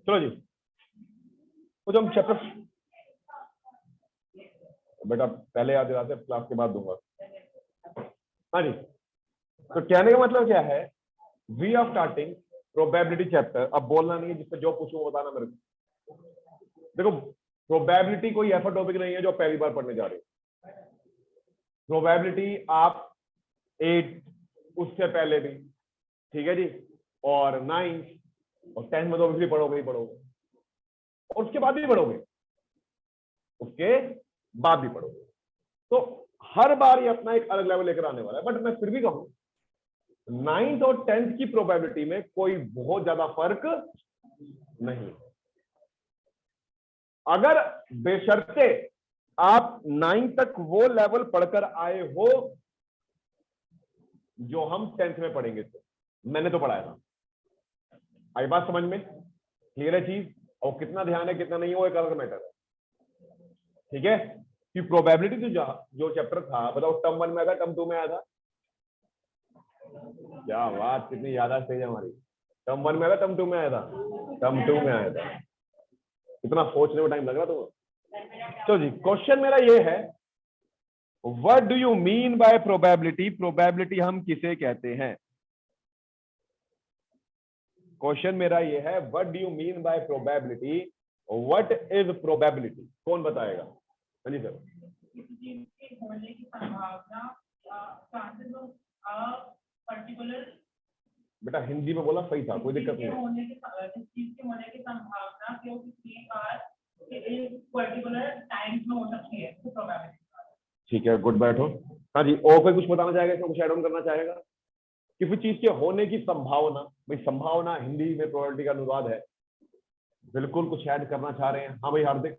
चलो जी, तो जो हम चैप्टर, बेटा पहले याद दिलाते, क्लास के बाद दूंगा। हाँ जी, तो कहने का मतलब क्या है, we are starting probability chapter. अब बोलना नहीं है, जिससे जो पूछूं वो बताना मेरे को। देखो, प्रोबेबिलिटी कोई ऐसा टॉपिक नहीं है जो पहली बार पढ़ने जा रहे हो। प्रोबेबिलिटी आप 8 उससे पहले भी, ठीक है जी, और 9 और 10 में तो ऑब्वियसली पढ़ोगे ही पढ़ोगे, और उसके बाद भी पढ़ोगे, उसके बाद भी पढ़ोगे। तो हर बार ये अपना एक अलग लेवल लेकर आने वाला है। बट मैं फिर भी कहूं, 9th और 10th की प्रोबेबिलिटी में कोई बहुत ज्यादा फर्क नहीं। अगर बेशर्ते आप 9th तक वो लेवल पढ़कर आए हो जो हम 10th में पढ़ेंगे, तो मैंने तो पढ़ाया था। आई बात समझ में? क्लियर है चीज? और कितना ध्यान है कितना नहीं है वो एक अलग मैटर है, ठीक है? कि प्रोबेबिलिटी जो चैप्टर था, बताओ टर्म 1 में आया था, टर्म 2 में आया था? क्या बात, कितनी याददाश्त तेज है हमारी। टर्म 1 में आया था, टर्म 2 में आया था? टर्म 2 में आया था। कितना सोचने में टाइम लग रहा तुम्हें। तो जी, क्वेश्चन मेरा ये है, what do you mean bye probability? Probability हम किसे कहते हैं? क्वेश्चन मेरा ये है, what do you mean bye probability? What is probability? कौन बताएगा? हाँ जी सर। होने की संभावना, पर्टिकुलर। बेटा हिंदी में बोला सही था, कोई दिक्कत नहीं है। चीज के होने की संभावना जो किसी बार पर्टिकुलर टाइम में हो सकती है, तो प्रोबेबिलिटी। ठीक है, गुड, बैठो। हाँ जी, और कोई कुछ बताना चाहेगा, इसमें कुछ ऐड ऑन करना चाहेगा? किसी चीज के होने की संभावना, भाई संभावना हिंदी में प्रोबेबिलिटी का अनुवाद है। बिल्कुल कुछ ऐड करना चाह रहे हैं? हाँ भाई हार्दिक,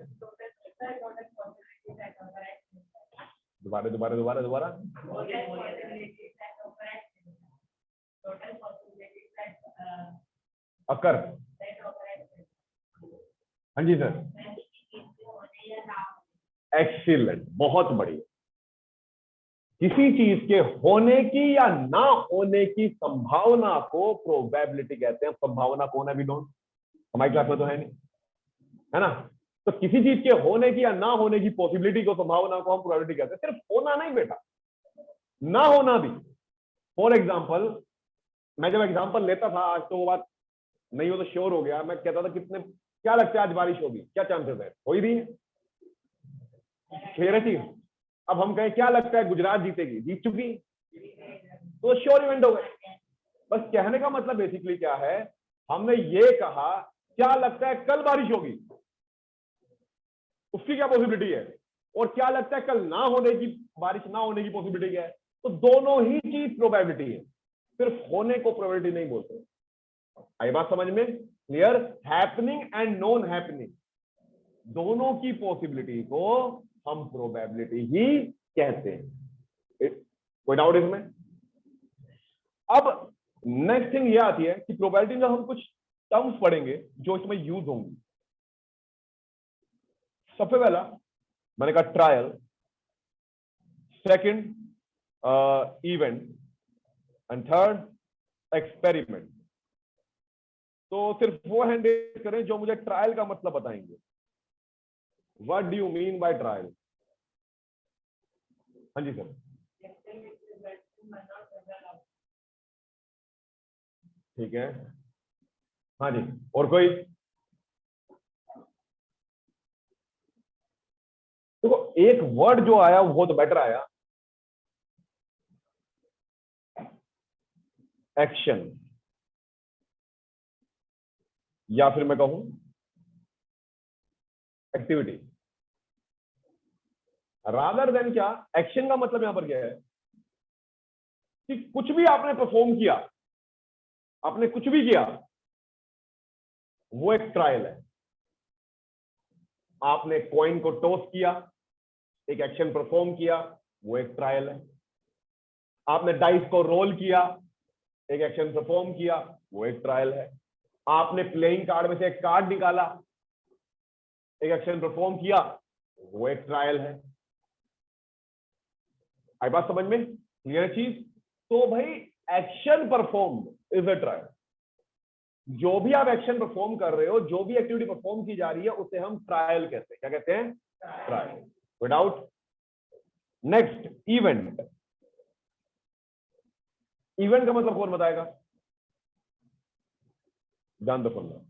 दोबारा दोबारा दोबारा दोबारा। अकर, हाँ जी सर, एक्सीलेंट, बहुत बढ़िया। किसी चीज के होने की या ना होने की संभावना को प्रोबेबिलिटी कहते हैं। संभावना कौन है भी नोट, हमारी क्लास में तो है नहीं, है ना? तो किसी चीज के होने की या ना होने की पॉसिबिलिटी को, संभावना को हम प्रोबेबिलिटी कहते हैं। सिर्फ होना नहीं बेटा, ना होना भी। फॉर एग्जाम्पल, मैं जब एग्जाम्पल लेता था, आज तो वो बात नहीं हो तो श्योर हो गया, मैं कहता था कितने, क्या लगता है आज बारिश होगी, क्या चांसेस है? हो ही रही है, क्लियर है चीज। अब हम कहें क्या लगता है गुजरात जीतेगी, जीत चुकी, तो श्योर इवेंट हो गए। बस कहने का मतलब बेसिकली क्या है, हमने ये कहा क्या लगता है कल बारिश होगी, उसकी क्या पॉसिबिलिटी है, और क्या लगता है कल ना होने की, बारिश ना होने की पॉसिबिलिटी क्या है। तो दोनों ही चीज प्रोबेबिलिटी है, सिर्फ होने को प्रोबेबिलिटी नहीं बोलते। आई बात समझ में? Clear? Happening and non happening, दोनों की पॉसिबिलिटी को हम प्रोबेबिलिटी ही कहते हैं। कोई डाउट इसमें? अब नेक्स्ट थिंग ये आती है कि प्रोबेबिलिटी में हम कुछ टर्म्स पढ़ेंगे जो इसमें यूज होंगी। सबसे पहला मैंने कहा trial, second event, and third experiment. तो सिर्फ वो हैंड रेज करें जो मुझे ट्रायल का मतलब बताएंगे। What do you mean by trial? हाँ जी सर, ठीक है। हाँ जी, और कोई? देखो एक वर्ड जो आया वो तो बेटर आया, एक्शन, या फिर मैं कहूं एक्टिविटी, रादर देन क्या। एक्शन का मतलब यहां पर क्या है कि कुछ भी आपने परफॉर्म किया, आपने कुछ भी किया, वो एक ट्रायल है। आपने कॉइन को टॉस किया, एक एक्शन परफॉर्म किया, वो एक ट्रायल है। आपने डाइस को रोल किया, एक एक्शन परफॉर्म किया, वो एक ट्रायल है। आपने प्लेइंग कार्ड में से एक कार्ड निकाला, एक एक्शन परफॉर्म किया, वो एक ट्रायल है। आई बात समझ में? क्लियर चीज? तो भाई action perform is a trial. जो भी आप एक्शन परफॉर्म कर रहे हो, जो भी एक्टिविटी परफॉर्म की जा रही है, उसे हम ट्रायल कहते हैं। क्या कहते हैं? Trial. Without. Next, event. Event का मतलब कौन बताएगा? ध्यान दो सुनना।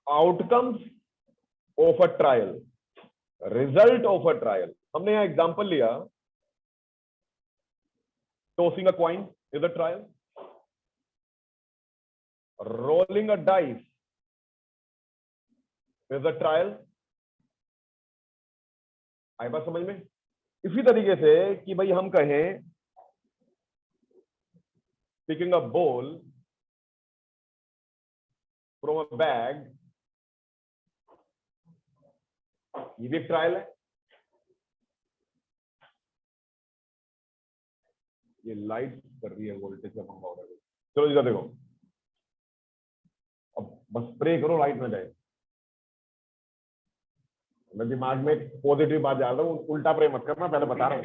Outcomes of a trial, result of a trial. हमने यहां एग्जांपल लिया, tossing a coin is a trial, rolling a dice is a trial. आई बात समझ में? इसी तरीके से कि भाई हम कहें picking a ball from a bag, ये भी एक ट्रायल है। ये लाइट कर रही है, वोल्टेज का पंखा हो रहा है। चलो इधर देखो, अब बस स्प्रे करो, लाइट ना जाए। मैं दिमाग में पॉजिटिव बात डाल रहा हूँ, उल्टा प्रे मत करना, पहले बता रहा हूँ।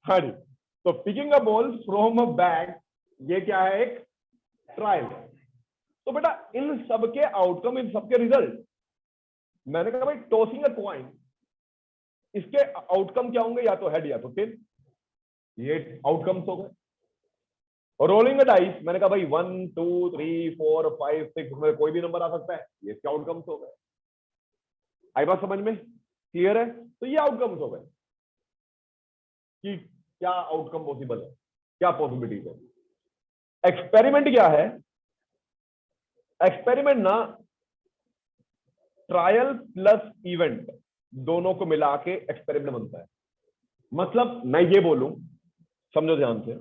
हाँ जी, तो picking a ball from a bag, ये क्या है? एक ट्रायल है। तो बेटा इन सबके आउटकम, इन सबके रिजल्ट, मैंने कहा भाई टॉसिंग अ कॉइन, इसके आउटकम क्या होंगे? या तो हेड या तो टेल, ये आउटकम्स हो गए। और रोलिंग द डाइस, मैंने कहा भाई 1 2 3 4 5 6 में कोई भी नंबर आ सकता है, ये इसके आउटकम्स हो गए। आई बात समझ में? क्लियर है? तो ये आउटकम्स हो गए कि क्या आउटकम पॉसिबल है, क्या पॉसिबिलिटीज है। एक्सपेरिमेंट क्या है? एक्सपेरिमेंट ना ट्रायल प्लस इवेंट दोनों को मिला के एक्सपेरिमेंट बनता है। मतलब मैं ये बोलूं, समझो ध्यान से,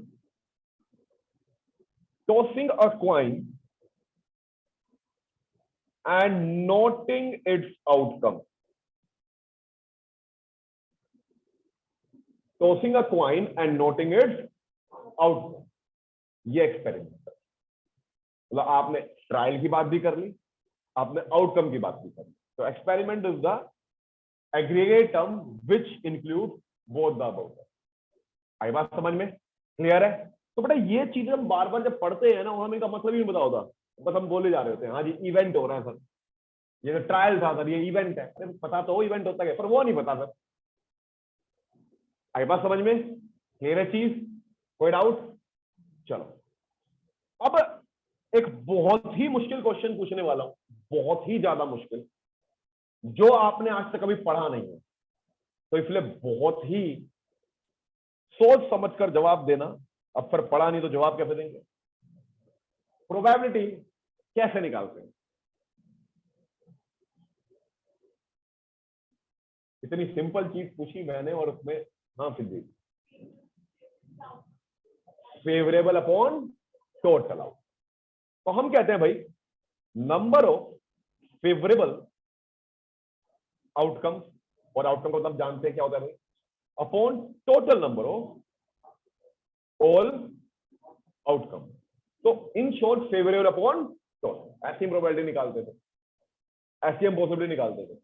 tossing a coin and noting its outcome. Tossing a coin and noting its outcome, ये एक्सपेरिमेंट है। मतलब आपने ट्रायल की बात भी कर ली, आपने आउटकम की बात भी कर ली। तो experiment is the aggregate term which include both the above. आई बात समझ में? क्लियर है? तो बेटा ये चीजें हम बार बार जब पढ़ते हैं ना, हमें इनका मतलब ही नहीं पता होता, बस हम बोले जा रहे होते हैं हाँ जी इवेंट हो रहा है सर, ये तो ट्रायल था सर, ये इवेंट है। अरे पता तो हो इवेंट होता है, पर वो नहीं पता सर। आई बात समझ में? क्लियर है चीज? कोई डाउट? चलो अब एक बहुत ही मुश्किल क्वेश्चन पूछने वाला हूं, बहुत ही ज्यादा मुश्किल, जो आपने आज तक कभी पढ़ा नहीं है, तो इसलिए बहुत ही सोच समझकर जवाब देना। अब फिर पढ़ा नहीं तो जवाब कैसे देंगे? प्रोबेबिलिटी कैसे निकालते हैं? इतनी सिंपल चीज पूछी मैंने और उसमें हाँ फिर दी। Favourable upon total out. तो हम कहते हैं भाई नंबर ऑफ फेवरेबल आउटकम, और आउटकम को मतलब जानते हैं क्या होता है भाई, upon total number of all outcome. तो in short favourable upon total, ऐसी प्रोबेबिलिटी निकालते थे, ऐसी हम पॉसिबिलिटी निकालते थे।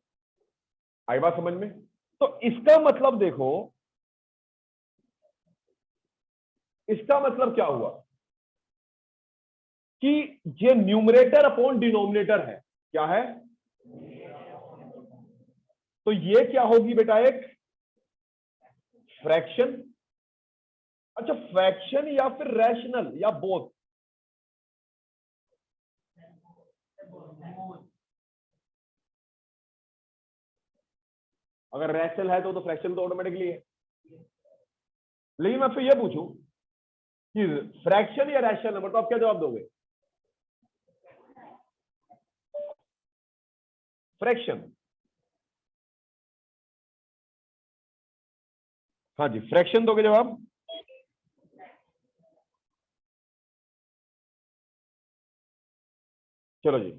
आई बात समझ में? तो इसका मतलब देखो, इसका मतलब क्या हुआ कि ये न्यूमरेटर अपॉन डिनोमिनेटर है। क्या है? तो ये क्या होगी बेटा? एक फ्रैक्शन। अच्छा फ्रैक्शन या फिर रैशनल या बोथ? अगर रैशनल है तो फ्रैक्शन तो ऑटोमेटिकली है। लेकिन मैं आपसे ये पूछूं कि फ्रैक्शन या रैशनल नंबर, तो आप क्या जवाब दोगे? फ्रैक्शन। हाँ जी फ्रैक्शन दोगे जवाब। चलो जी,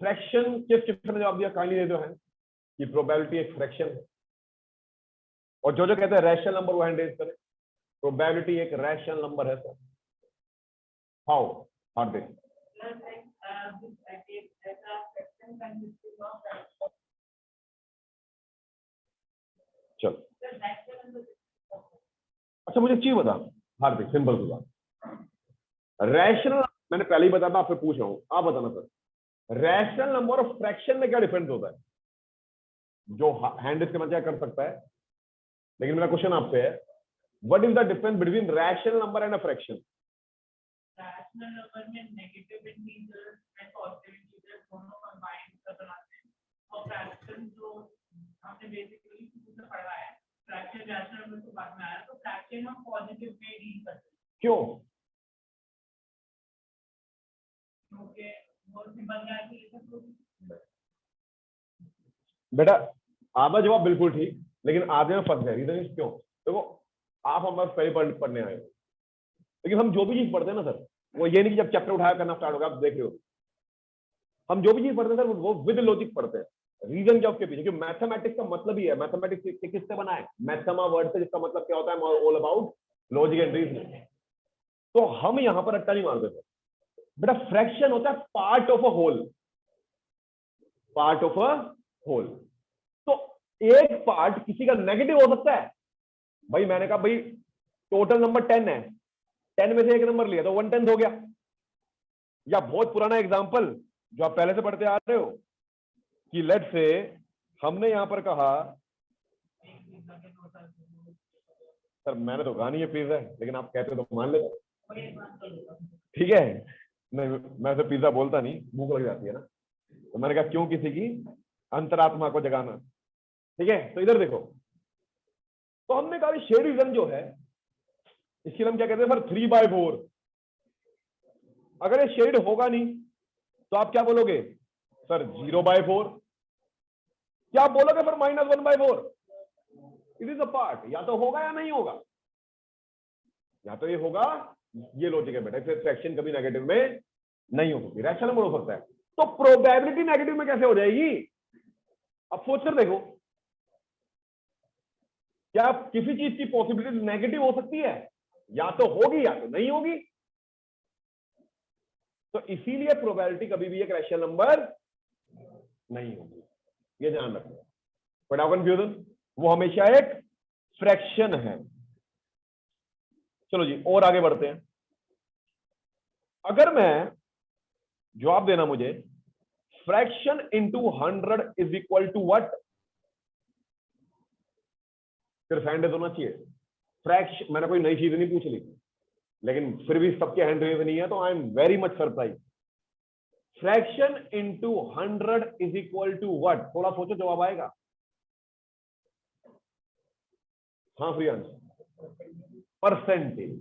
फ्रैक्शन किस किसने जवाब दिया? काइंडली दे दो है कि प्रोबेबिलिटी एक फ्रैक्शन है। और जो जो कहते हैं रैशनल नंबर वो हैंड रेज करें। प्रोबेबिलिटी एक रैशनल नंबर है सर। हाउ? हार्दिक? चलो अच्छा मुझे एक चीज बता हार्दिक, सिंपल सी बात, रैशनल, मैंने पहले ही बताया था, आपसे पूछ रहा हूं, आप बताना सर, रैशनल नंबर और फ्रैक्शन में क्या डिफरेंस होता है? जो हैंड इसके क्या कर सकता है, लेकिन मेरा क्वेश्चन आपसे है, what is the difference between rational number and a fraction? Rational number में negative integers and positive integers दोनों कंबाइन कर बनाते हैं, और फ्रैक्शन जो हमने बेसिकली शुरू से पढ़ा है, फ्रैक्शन रैशनल नंबर के बाद में आया, तो फ्रैक्शन हम पॉजिटिव में डील करते हैं। क्यों? क्योंकि बहुत सिंपल क्या है कि ये सब बेटा आधा जवाब बिल्कुल ठीक, लेकिन आधे में फंस गए। रीजन इज क्यों? देखो आप हमारे पहले पढ़ने आए हो, लेकिन हम जो भी चीज पढ़ते हैं ना सर, वो ये नहीं कि जब चैप्टर उठाया करना स्टार्ट होगा, आप देख रहे हो, हम जो भी चीज पढ़ते हैं सर वो विद लॉजिक पढ़ते हैं। रीजन क्या उसके पीछे? क्योंकि मैथमेटिक्स का मतलब ही है, मैथमेटिक्स किससे बना है? मैथमा वर्ड से, जिसका मतलब क्या होता है? All about logic and reasoning. तो हम यहां पर अट्टा नहीं मारते थे बेटा। फ्रैक्शन होता है part of a whole, part of a whole. तो एक पार्ट किसी का नेगेटिव हो सकता है। भाई मैंने कहा भाई टोटल नंबर 10 है, 10 में से एक नंबर लिया तो 1/10 हो गया। या बहुत पुराना एग्जांपल जो आप पहले से पढ़ते आ रहे हो कि लेट से हमने यहां पर कहा, सर मैंने तो कहा नहीं ये पिज्जा है, लेकिन आप कहते हो तो मान लेते, ठीक है। नहीं मैं तो पिज्जा बोलता नहीं, भूख लग जाती है ना, तो मैंने कहा क्यों किसी की अंतरात्मा को जगाना, ठीक है। तो इधर देखो, तो हमने कहा शेडिज्म जो है इसके हम क्या कहते हैं सर? 3/4। अगर ये शेड होगा नहीं तो आप क्या बोलोगे सर? 0/4। क्या आप बोलोगे sir? -1/4। It is a part, या तो होगा या नहीं होगा, या तो ये होगा, ये लॉजिक है बेटा। फिर फ्रैक्शन कभी नेगेटिव में नहीं हो सकती, रैशनल में हो सकता है। तो प्रोबेबिलिटी नेगेटिव में कैसे हो जाएगी? अब सोच कर देखो, क्या किसी चीज की पॉसिबिलिटी नेगेटिव हो सकती है? या तो होगी या तो नहीं होगी। तो इसीलिए प्रोबेबिलिटी कभी भी एक रैशनल नंबर नहीं होगी, ये ध्यान रखना। बट कंफ्यूजन, वो हमेशा एक फ्रैक्शन है। चलो जी और आगे बढ़ते हैं। अगर मैं जवाब देना मुझे, fraction into 100 is equal to what? फिर हैंड रेज होना चाहिए। फ्रैक्शन, मैंने कोई नई चीज नहीं पूछ ली, लेकिन फिर भी सबके हैंड रेज नहीं है, तो I am very much surprise. Fraction into 100 is equal to what? थोड़ा सोचो, जवाब आएगा। हाँ प्रियांश, परसेंटेज।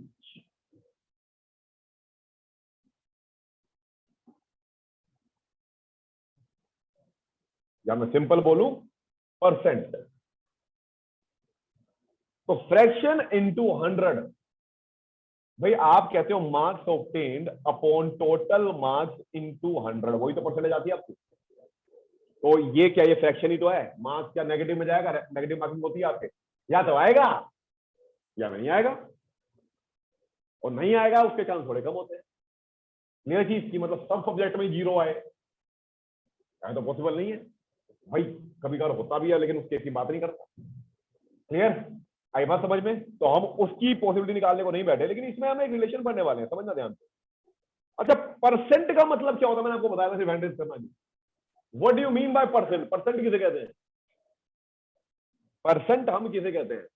या मैं सिंपल बोलूं, परसेंट। तो फ्रैक्शन इंटू 100, भाई आप कहते हो marks obtained upon total marks into 100, वही तो परसेंटेज आती है आपकी। तो ये क्या, ये फ्रैक्शन ही तो है। मार्क्स क्या नेगेटिव में जाएगा? नेगेटिव मार्किंग होती है आपके, या तो आएगा या नहीं आएगा, और नहीं आएगा उसके चांस थोड़े कम होते हैं। मेरी चीज की मतलब सब सब्जेक्ट में 0 आए, तो पॉसिबल नहीं है भाई। कभी कभार होता भी है, लेकिन उस केस की बात नहीं करता। क्लियर? आई बात समझ में? तो हम उसकी पॉसिबिलिटी निकालने को नहीं बैठे, लेकिन इसमें हम एक रिलेशन पढ़ने वाले हैं, समझना ध्यान से। अच्छा, परसेंट का मतलब क्या होता है? मैंने आपको बताया था, एडवांटेज करना जी। What do you mean by percent? Percent किसे कहते हैं? परसेंट हम किसे कहते हैं?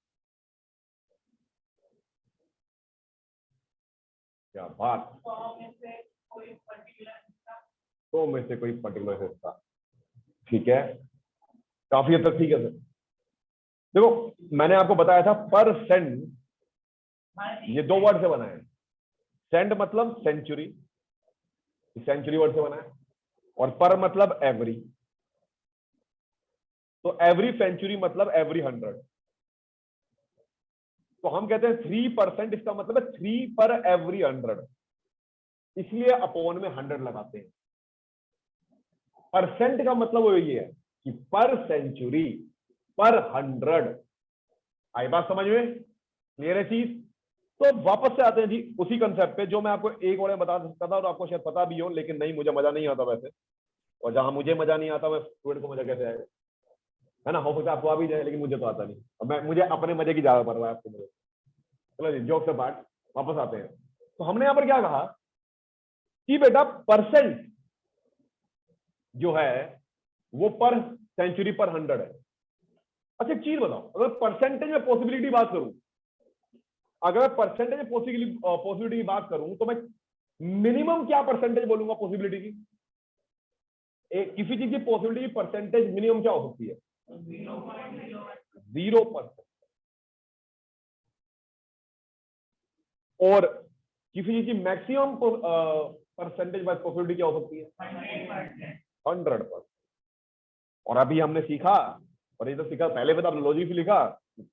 क्या बात, 100 में से कोई पर्टिकुलर हिस्सा, 100 में से कोई पर्टिकुलर हिस्सा, ठीक है, काफी हद तक ठीक है सर। देखो मैंने आपको बताया था परसेंट, ये 2 वर्ड से बना है। सेंट मतलब सेंचुरी, सेंचुरी वर्ड से बना है, और पर मतलब एवरी। तो एवरी सेंचुरी मतलब एवरी 100। तो हम कहते हैं 3%, इसका मतलब है 3 पर एवरी 100, इसलिए अपॉन में 100 लगाते हैं। परसेंट का मतलब वो ये है कि पर सेंचुरी, पर 100। आई बात समझ में? क्लियर है चीज? तो वापस से आते हैं जी उसी कंसेप्ट पे, जो मैं आपको एक और बता सकता था और आपको शायद पता भी हो, लेकिन नहीं, मुझे मजा नहीं आता वैसे, और जहां मुझे मजा नहीं आता, मैं स्टूडेंट को मजा कैसे आएगा? है ना? हो सकता है आपको आ भी जाए, लेकिन मुझे तो आता नहीं, और मुझे अपने मजे की ज्यादा परवाह है आपको मुझे। चलो जी, जोक से पार्ट वापस आते हैं। तो हमने यहाँ पर क्या कहा कि बेटा परसेंट जो है वो पर सेंचुरी पर 100 है। अच्छा एक चीज बताओ, अगर परसेंटेज में पॉसिबिलिटी बात करूं, अगर परसेंटेज में पॉसिबिलिटी की बात करूं तो मैं मिनिमम क्या परसेंटेज बोलूंगा पॉसिबिलिटी की? किसी चीज की पॉसिबिलिटी की परसेंटेज मिनिमम क्या हो सकती है? 0%। और किसी चीज की मैक्सिमम परसेंटेज वाइज पॉसिबिलिटी क्या हो सकती है? 100%। और अभी हमने सीखा, और ये तो सीखा पहले बता, लॉजिक से लिखा,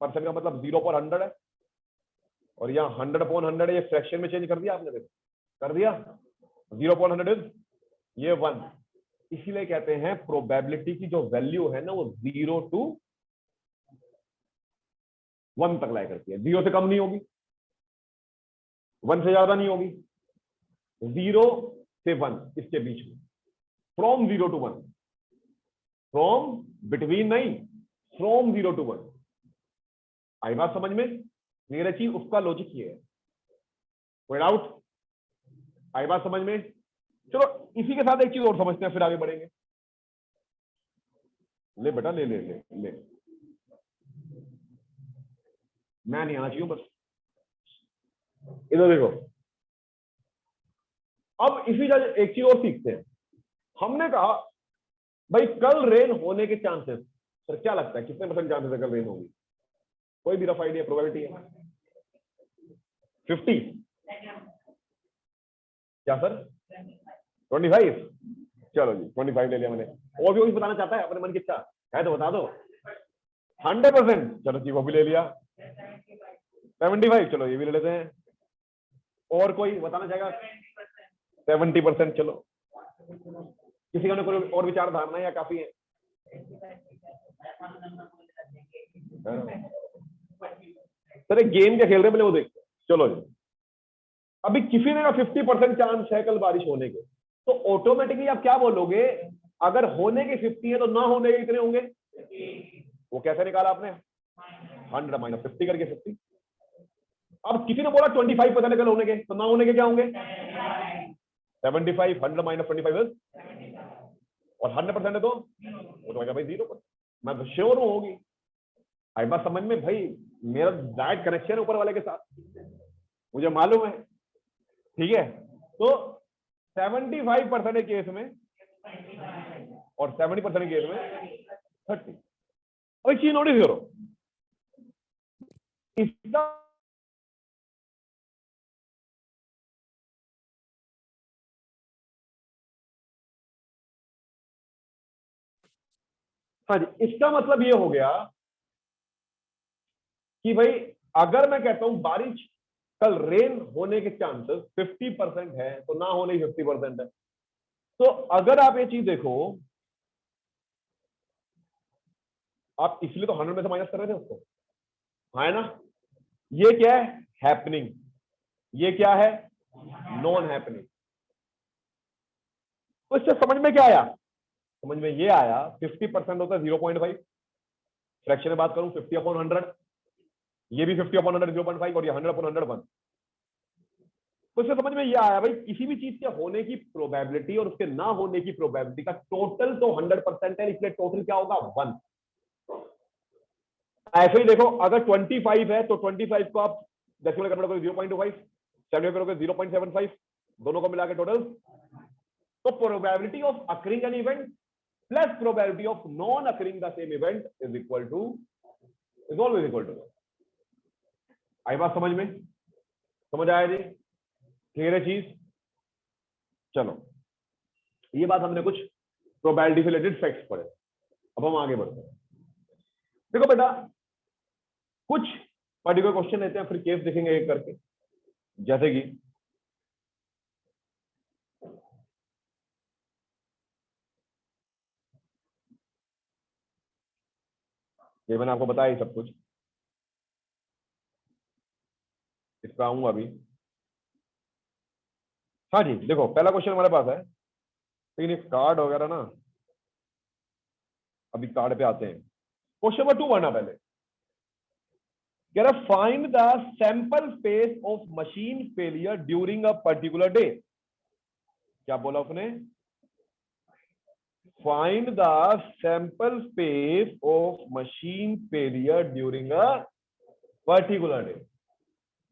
परसेंट का मतलब 0/100 है, और यहाँ 100/100 ये फ्रैक्शन में चेंज कर दिया आपने, देखो कर दिया। 0/100 इज ये 1, इसीलिए कहते हैं प्रोबेबिलिटी की जो वैल्यू है ना वो 0 to 1 तक लाया करती है। 0 से कम नहीं होगी, 1 से ज्यादा नहीं होगी, 0 से 1 इसके बीच में, फ्रॉम 0 to 1, फ्रॉम बिटवीन नहीं, फ्रॉम 0 to 1। आई बात समझ में? क्लियर है चीज, उसका लॉजिक ये है। कोई डाउट? आई बात समझ में? चलो इसी के साथ एक चीज और समझते हैं, फिर आगे बढ़ेंगे। ले बेटा ले ले ले ले, मैं नहीं आना चाहिए बस। इधर देखो, अब इसी जगह एक चीज और सीखते हैं। हमने कहा भाई कल रेन होने के चांसेस, सर क्या लगता है कितने % चांसेस है कल रेन होगी? कोई भी रफ आइडिया, प्रोबेबिलिटी है? 50? क्या सर? 25? चलो जी 25 ले लिया मैंने। और भी कोई बताना चाहता है अपने मन की इच्छा है तो बता दो। 100%? चलो जी वो भी ले लिया। 75? चलो ये भी ले लेते हैं। और कोई बताना चाहेगा? 70%? चलो किसी का कोई और विचार धारणा या काफी है? सर एक गेम क्या खेल रहे पहले वो देखते हैं। चलो जी, अभी किसी ने का 50% चांस है कल बारिश होने के, तो ऑटोमेटिकली आप क्या बोलोगे? अगर होने के 50 है तो ना होने के कितने होंगे? वो कैसे निकाला आपने? 100 - 50 करके 50। अब किसी ने बोला 25% कल होने के, तो ना होने के क्या होंगे? 75। 100 - 25 और 100% है तो वो तो भाई 0%। मैं तो श्योर हूं होगी। आई बात समझ में? भाई मेरा डायरेक्ट कनेक्शन है ऊपर वाले के साथ, मुझे मालूम है। ठीक है, तो 75% केस में और 70% केस में 30। अब एक चीज नोटिस करो, इसका हाँ जी, इसका मतलब ये हो गया कि भाई अगर मैं कहता हूं बारिश कल रेन होने के चांसेस 50% है तो ना होने की 50% है। तो अगर आप ये चीज देखो, आप इसलिए तो 100 में से माइनस कर रहे थे उसको, हाँ है ना? ये क्या है? हैपनिंग। ये क्या है? Non happening. तो इससे समझ में क्या आया? समझ में ये आया 50% होता है 0.5, फ्रैक्शन में बात करूं 50/100, ये भी 50/100 0.5, और ये 100/100 1। तो इससे समझ में ये आया भाई किसी भी चीज के होने की प्रोबेबिलिटी और उसके ना होने की प्रोबेबिलिटी का टोटल तो 100% है, इसलिए टोटल क्या होगा? 1। ऐसे ही देखो, अगर 25 है तो 25 को आप डेसिमल कन्वर्ट करोगे 0.25, 70 करोगे 0.75, दोनों को मिला के टोटल। तो probability of occurring an event plus probability of non occurring the same event is equal to, is always equal to. आई बात समझ में? समझ आया जी? क्लियर है चीज? चलो ये बात हमने कुछ प्रोबेबिलिटी से रिलेटेड फैक्ट्स पढ़े। अब हम आगे बढ़ते हैं। देखो बेटा कुछ पर्टिकुलर क्वेश्चन लेते हैं, फिर केस देखेंगे एक करके। जैसे कि ये मैंने आपको बताया ही सब कुछ, इस पर आऊंगा अभी। हाँ जी देखो पहला क्वेश्चन हमारे पास है, लेकिन ये कार्ड वगैरह ना, अभी कार्ड पे आते हैं। क्वेश्चन नंबर 2 पढ़ना पहले। कह रहा find the sample space of machine failure during a particular day. क्या बोला उसने? Find the sample space of machine failure during a particular day.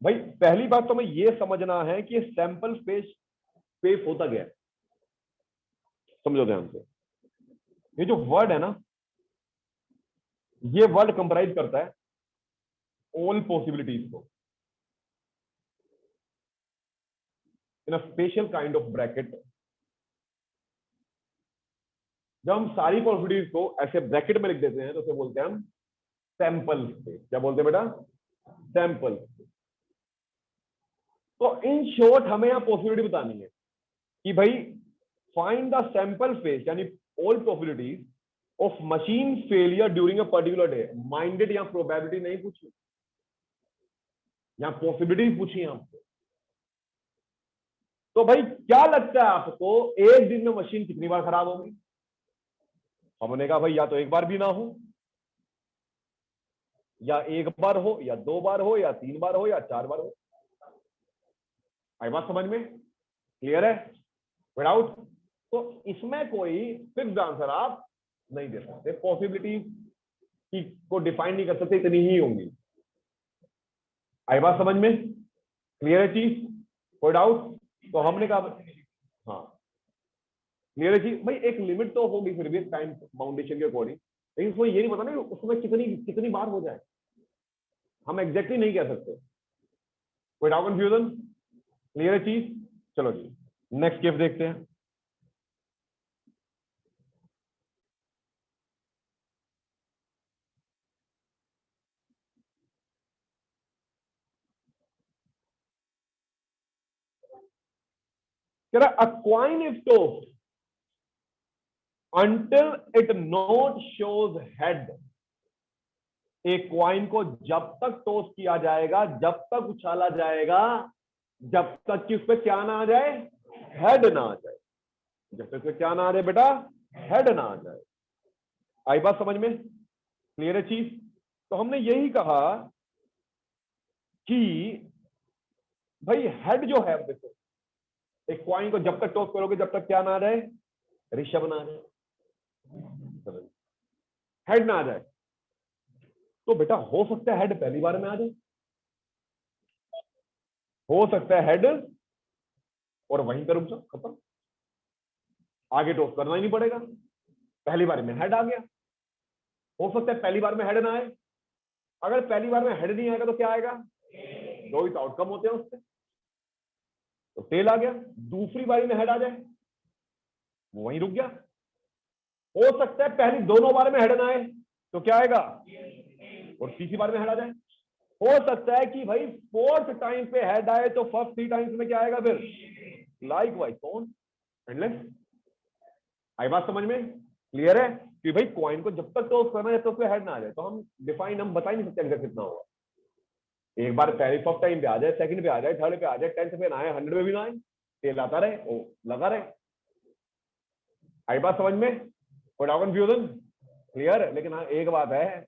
भाई पहली बात तो हमें ये समझना है कि सैंपल स्पेस होता क्या है, समझो ध्यान से। ये जो वर्ड है ना, ये वर्ड कंप्राइज करता है ऑल पॉसिबिलिटीज को in a special kind of bracket. जब हम सारी पॉसिबिलिटीज को ऐसे ब्रैकेट में लिख देते हैं तो उसे बोलते हैं हम सैंपल स्पेस। क्या बोलते हैं बेटा? सैंपल। तो इन शॉर्ट हमें यहां पॉसिबिलिटी बतानी है कि भाई फाइंड द सैंपल स्पेस यानी all possibilities of machine failure during a particular day. Minded या प्रोबेबिलिटी नहीं पूछी, यहां पॉसिबिलिटीज पूछी आपको। तो भाई क्या लगता है आपको एक दिन में मशीन कितनी बार खराब होगी? हमने कहा भाई या तो एक बार भी ना हो, या एक बार हो, या दो बार हो, या तीन बार हो, या चार बार हो। आई बात समझ में? क्लियर है? विदाउट तो इसमें कोई फिक्स्ड आंसर आप नहीं दे सकते, पॉसिबिलिटी की को डिफाइन नहीं कर सकते, इतनी ही होंगी। आई बात समझ में? क्लियर है चीज? कोई डाउट? तो हमने कहा हाँ क्लियर है चीज। भाई एक लिमिट तो होगी फिर भी टाइम बाउंडेशन के अकॉर्डिंग, लेकिन उसमें ये नहीं पता ना उसमें कितनी कितनी बार हो जाए, हम एग्जैक्टली नहीं कह सकते। कोई डाउट कंफ्यूजन? क्लियर है चीज? चलो जी नेक्स्ट केस देखते हैं। कह रहा a coin is tossed until it not shows head। एक क्वाइन को जब तक टॉस किया जाएगा, जब तक उछाला जाएगा, जब तक कि उस पर क्या ना आ जाए, हेड ना आ जाए। जब तक क्या ना आ जाए बेटा, हेड ना आ जाए। आई बात समझ में? क्लियर है चीज? तो हमने यही कहा कि भाई हेड जो है, देखो एक क्वाइन को जब तक टॉस करोगे जब तक क्या ना आ जाए, ऋषभ ना आ जाए, हेड ना आ जाए। तो बेटा हो सकता है हेड पहली बार में आ जाए, हो सकता है हेड और वहीं पर रुक जाओ, खत्म, आगे टॉस करना ही नहीं पड़ेगा, पहली बार में हेड आ गया। हो सकता है पहली बार में हेड ना आए, अगर पहली बार में हेड नहीं आएगा तो क्या आएगा, दो ही तो आउटकम होते हैं उससे, तो टेल आ गया। दूसरी बारी में हेड आ जाए, वो वहीं रुक गया। हो सकता है पहली दोनों बार में हेड ना आए तो क्या आएगा, और तीसरी बार में हेड आ जाए। हो सकता है कि भाई फोर्थ टाइम पे हेड आए तो फर्स्ट 3 टाइम्स में क्या आएगा फिर, लाइक वाइज कौन एंडलेस। आई बात समझ में? क्लियर है कि भाई कॉइन को जब तक टॉस करना है जब तक हेड ना आ जाए, तो हम डिफाइन हम बता ही नहीं सकते एग्जैक्ट कितना होगा। एक बार पहले फर्स्ट टाइम पे आ जाए, सेकंड पे आ जाए, थर्ड पे आ जाए, 10th पे ना आए, 100 पे भी ना आए, टेल आता रहे, ओ लगा रहे। आई बात समझ में? कोई डाउट कंफ्यूजन? क्लियर है? लेकिन हाँ एक बात है,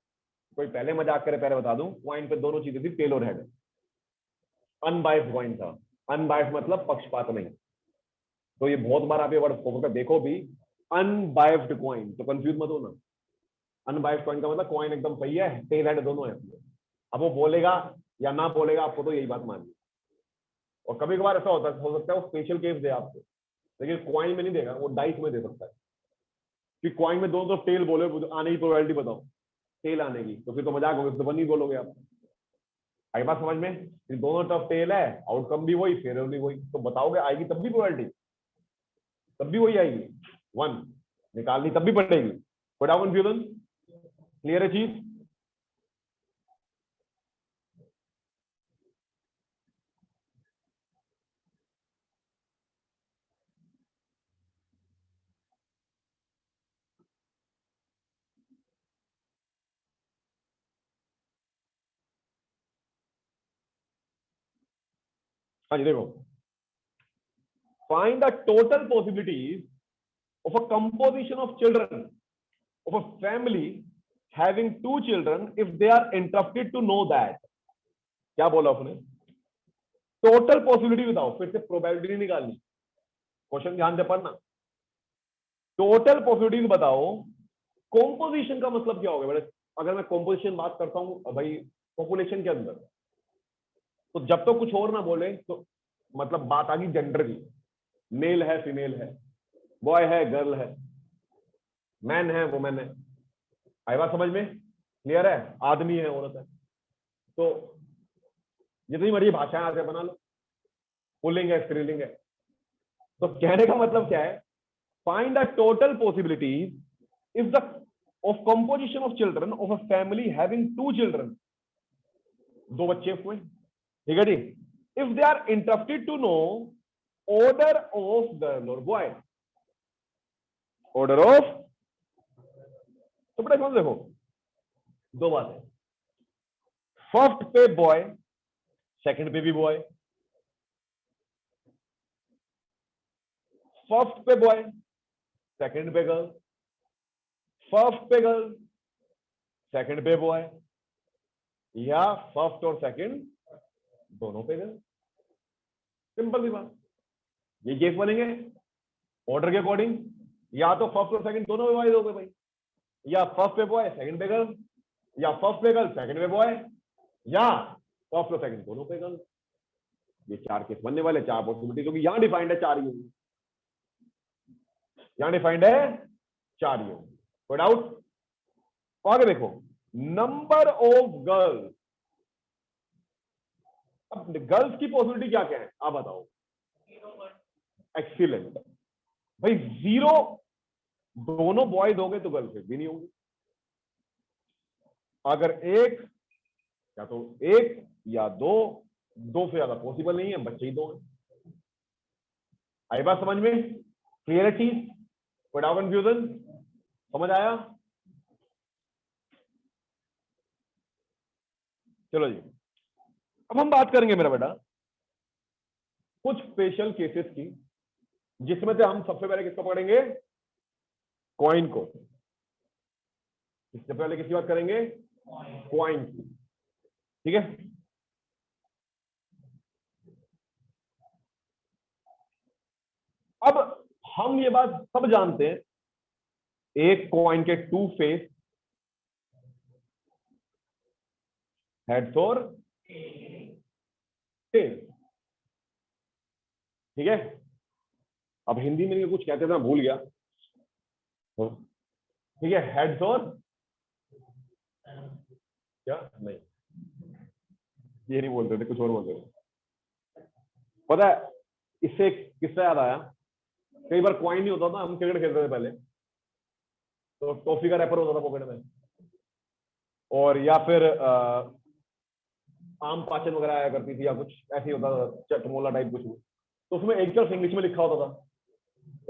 कोई पहले मजाक करे पहले बता दूं, कॉइन पे दोनों चीजें थी, टेल और हेड। अनबायस्ड कॉइन था, अनबायस्ड मतलब पक्षपात नहीं। तो ये बहुत बार आप ये वर्ड फोकस कर देखो भी, अनबायस्ड कॉइन, तो कंफ्यूज मत होना। अनबायस्ड कॉइन का मतलब कॉइन एकदम सही है, टेल हेड दोनों है। अब वो बोलेगा या ना बोलेगा, आपको तो यही बात माननी। और कभी कभार ऐसा होता है, हो सकता है वो स्पेशल केस दे आपको, लेकिन कॉइन में नहीं देगा, वो डाइस में दे सकता है कि कॉइन में दोनों तरफ टेल बोले, आने की प्रोबेबिलिटी बताओ, टेल आने की, तो फिर तो मजाक होगा, तो वन ही बोलोगे आप। आई बात समझ में? दोनों तरफ टेल है, आउटकम भी वही, फेयर भी वही, तो बताओगे आएगी तब भी प्रोबेबिलिटी, तब भी वही आएगी, वन निकालनी तब भी पड़ेगी। कोई डाउट कंफ्यूजन? क्लियर है चीज? हाँ जी देखो, find the total possibilities of a composition of children of a family having 2 children if they are interested to know that। क्या बोला उसने? टोटल पॉसिबिलिटी बताओ, फिर से प्रोबेबिलिटी नहीं निकालनी, क्वेश्चन ध्यान से पढ़ना। टोटल पॉसिबिलिटीज बताओ, कॉम्पोजिशन का मतलब क्या होगा बेटा? अगर मैं कॉम्पोजिशन बात करता हूं भाई पॉपुलेशन के अंदर, तो जब तो कुछ और ना बोले तो मतलब बात आ गई जेंडर की, मेल है फीमेल है, बॉय है गर्ल है, मैन है वुमेन है। आई बात समझ में? क्लियर है? आदमी है औरत है। तो जितनी मर्जी भाषाएं आगे बना लो, पुल्लिंग है स्त्रीलिंग है। तो कहने का मतलब क्या है? Find the total possibilities if the of composition of children of a family having 2 children, 2 बच्चे हुए, ठीक है जी। If they are interested to know order of girl और बॉय, ऑर्डर ऑफ, तो बेटा समझ देखो 2 बात है। फर्स्ट पे बॉय, सेकंड पे भी बॉय, फर्स्ट पे बॉय सेकंड पे गर्ल, फर्स्ट पे गर्ल सेकंड पे बॉय, या फर्स्ट और सेकंड दोनों पे गर्ल। सिंपल सी बात। ये केस बनेंगे ऑर्डर के अकॉर्डिंग, या तो फर्स्ट और सेकंड दोनों पे बॉय दोगे भाई, या फर्स्ट पे बॉय सेकंड पे गर्ल, या फर्स्ट पे गर्ल सेकंड पे बॉय, या फर्स्ट और सेकंड दोनों पे गर्ल। ये 4 केस बनने वाले, 4 पॉसिबिलिटी, क्योंकि यहां डिफाइंड है 4 ही होंगी, यहां डिफाइंड है 4 ही होंगी। कोई डाउट? आगे देखो, नंबर ऑफ गर्ल्स। अब गर्ल्स की पॉसिबिलिटी क्या क्या है आप बताओ? एक्सीलेंट भाई, 0 दोनों बॉय दोगे तो गर्ल फिर भी नहीं होंगी। अगर एक, या तो 1 या 2, 2 से ज्यादा पॉसिबल नहीं है, बच्चे ही 2 हैं। आई बात समझ में? क्लियरिटी? Without confusion? समझ आया? चलो जी, अब हम बात करेंगे मेरा बेटा कुछ स्पेशल केसेस की, जिसमें से हम सबसे पहले किसको पढ़ेंगे? कॉइन को। इससे पहले किसकी बात करेंगे? कॉइन की, ठीक है। अब हम ये बात सब जानते हैं, एक कॉइन के 2 फेस, हेड्स और टेल, ठीक है। अब हिंदी में कुछ कहते थे मैं भूल गया, ठीक है। हेड्स और क्या नहीं, ये नहीं बोलते थे, कुछ और बोलते थे। पता है इससे एक किस्सा याद आया। कई बार कॉइन नहीं होता था, हम क्रिकेट खेलते थे पहले, तो टॉफी का रैपर होता था पॉकेट में, और या फिर आम पाचन वगैरह आया करती थी, या कुछ ऐसे ही होता था, चटमोला टाइप कुछ, तो उसमें एक तरफ इंग्लिश में लिखा होता था,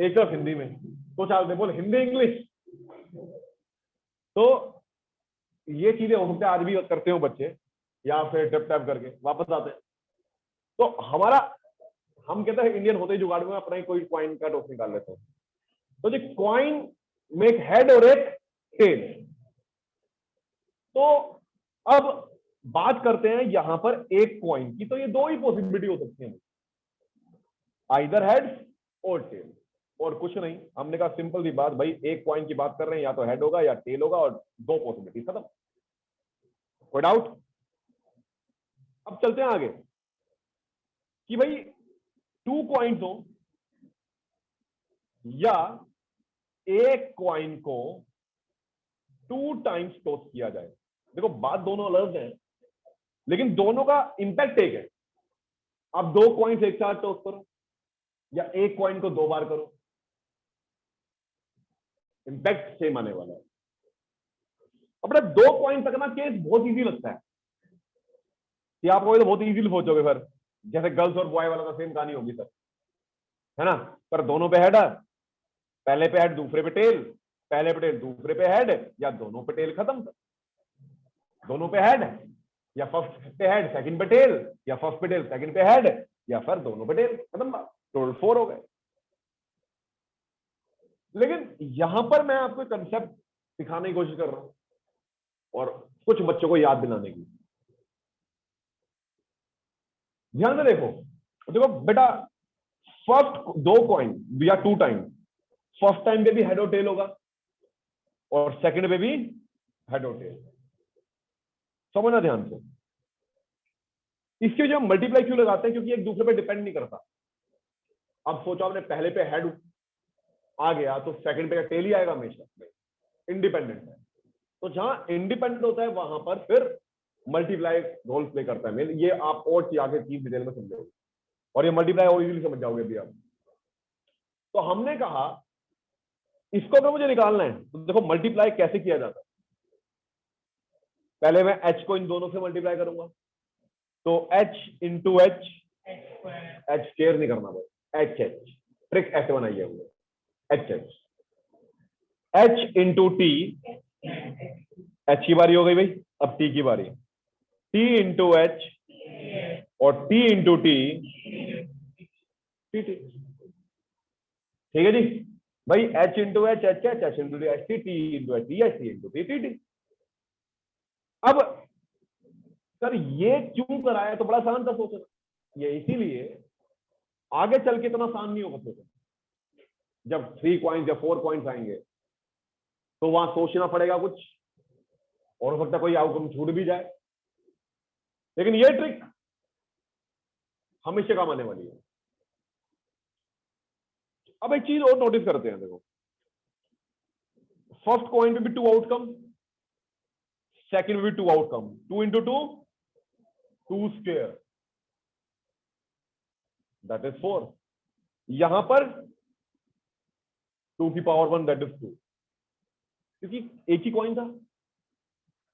एक तरफ हिंदी में। तो चाहते बोल हिंदी इंग्लिश, तो ये चीजें हो सकते हैं आज भी करते हो बच्चे, या फिर टैप टैप करके वापस आते हैं। तो हमारा, हम कहते हैं इंडियन होते ही जुगाड़ में अपना ही कोई कॉइन का टॉप निकाल लेते हैं। तो जो कॉइन में एक हेड और एक टेल। तो अब बात करते हैं यहां पर एक कॉइन की, तो ये 2 ही पॉसिबिलिटी हो सकती है, आइदर हेड और टेल, और कुछ नहीं। हमने कहा सिंपल सी बात भाई, एक कॉइन की बात कर रहे हैं, या तो हेड होगा या टेल होगा, और 2 पॉसिबिलिटी, खत्म। कोई डाउट? अब चलते हैं आगे कि भाई 2 कॉइन्स हो, या एक कॉइन को 2 टाइम्स टॉस किया जाए। देखो बात दोनों अलग है, लेकिन दोनों का इंपैक्ट एक है। आप 2 कॉइन्स एक साथ टॉस करो, या एक कॉइन को 2 बार करो, इंपैक्ट सेम आने वाला है। अपना 2 कॉइन तक ना केस बहुत इजी लगता है, कि आप तो बहुत इजीली पहुंचोगे फिर, जैसे गर्ल्स और बॉय वाला, तो सेम कहानी होगी सर, है ना। पर दोनों पे हेड है, पहले पे हेड दूसरे पे टेल, पहले पे टेल दूसरे पे हेड, या दोनों पे टेल, खत्म। दोनों पे हेड, या फर्स्ट पे हेड सेकंड पे टेल, या फर्स्ट पे टेल सेकंड पे हेड, या फिर दोनों पे टेल, खत्म बात। टोटल 4 हो गए। लेकिन यहां पर मैं आपको कंसेप्ट सिखाने की कोशिश कर रहा हूं, और कुछ बच्चों को याद दिलाने की। ध्यान से देखो, देखो बेटा फर्स्ट दो coin we are two time, first time पे भी हेड और टेल होगा और सेकंड पे भी हेड और टेल। समझना ध्यान से। इसके जो मल्टीप्लाई क्यों लगाते हैं, क्योंकि एक दूसरे पे डिपेंड नहीं करता। अब सोचो आपने पहले पे हेड आ गया तो सेकंड पे टेल ही आएगा हमेशा, इंडिपेंडेंट है। तो जहां इंडिपेंडेंट होता है वहां पर फिर मल्टीप्लाई रोल प्ले करता है। ये आप और आगे चीज डिटेल में समझोगे और ये मल्टीप्लाई और इजीली समझ जाओगे भी आप। तो हमने कहा इसको अगर मुझे निकालना है तो देखो मल्टीप्लाई कैसे किया जाता है। पहले मैं h को इन दोनों से मल्टीप्लाई करूंगा, तो h into H, H care नहीं करना भाई, एच एच ट्रिक ऐसे बनाई है हमने, H H, h into T, h की बारी हो गई भाई, अब t की बारी, t इंटू एच और t into T, T T. ठीक है जी भाई, h into H H H, h into T H T, t into H T H, T into T T T. अब सर ये क्यों कराया, तो बड़ा आसान था सोचना, ये इसीलिए आगे चल के इतना आसान नहीं होगा सोचना। जब 3 कॉइन्स या 4 कॉइन्स आएंगे तो वहां सोचना पड़ेगा कुछ, और हो सकता है कोई आउटकम छूट भी जाए, लेकिन ये ट्रिक हमेशा काम आने वाली है। अब एक चीज और नोटिस करते हैं, देखो फर्स्ट कॉइन पे भी 2 आउटकम, सेकंड में भी 2 outcome, 2 into 2 2 square that is 4। यहां पर 2 की पावर 1 दैट इज 2, क्योंकि एक ही कॉइन था।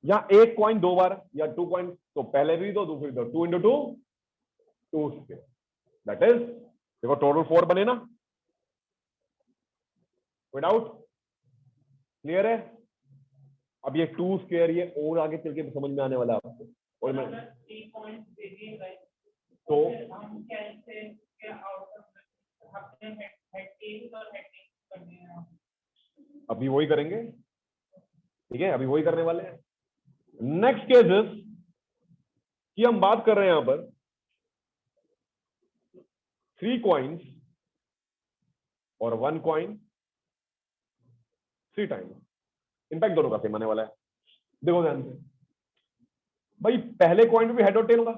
यहां एक कॉइन 2 बार या 2 कॉइन, तो पहले भी दो दूसरी दो, 2 इंटू 2 2 स्क्वायर दैट इज, देखो टोटल 4 बने ना, विदाउट, क्लियर है। अब ये 2 स्क्वायर ये और आगे चल के समझ में आने वाला है आपको। और मैं तो हम कैसे क्या आउटकम अपने हेड और हेड अभी वही करेंगे, ठीक है, अभी वही करने वाले हैं। नेक्स्ट केसेस की हम बात कर रहे हैं यहां पर 3 कॉइन्स और 1 कॉइन 3 टाइम्स, इनफैक्ट दोनों का सेम आने वाला है। देखो ध्यान से भाई, पहले कॉइन में भी हेड और टेल होगा,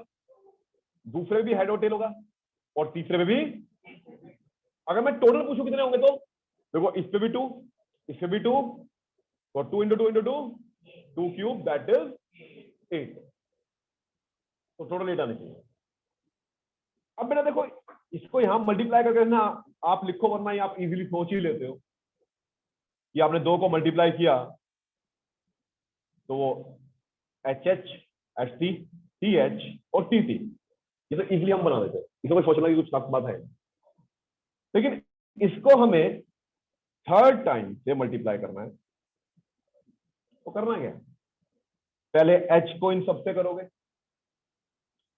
दूसरे में भी हेड और टेल होगा और तीसरे में भी। अगर मैं टोटल पूछूं कितने होंगे, तो देखो इस पे भी 2, इस पे भी 2, तो 2 into 2 into 2 2 cube that is 8, तो टोटल 8 आने चाहिए। अब बेटा देखो इसको यहां मल्टीप्लाई करके ना आप लिखो, वरना ही आप इजीली सोच ही लेते हो कि आपने 2 को मल्टीप्लाई किया तो वो H H H T T H और टी टी, ये तो इजीली हम बना देते हैं, इसको सोचना की कुछ खास बात है। लेकिन इसको हमें थर्ड टाइम से मल्टीप्लाई करना है, तो करना क्या, पहले h को इन सबसे करोगे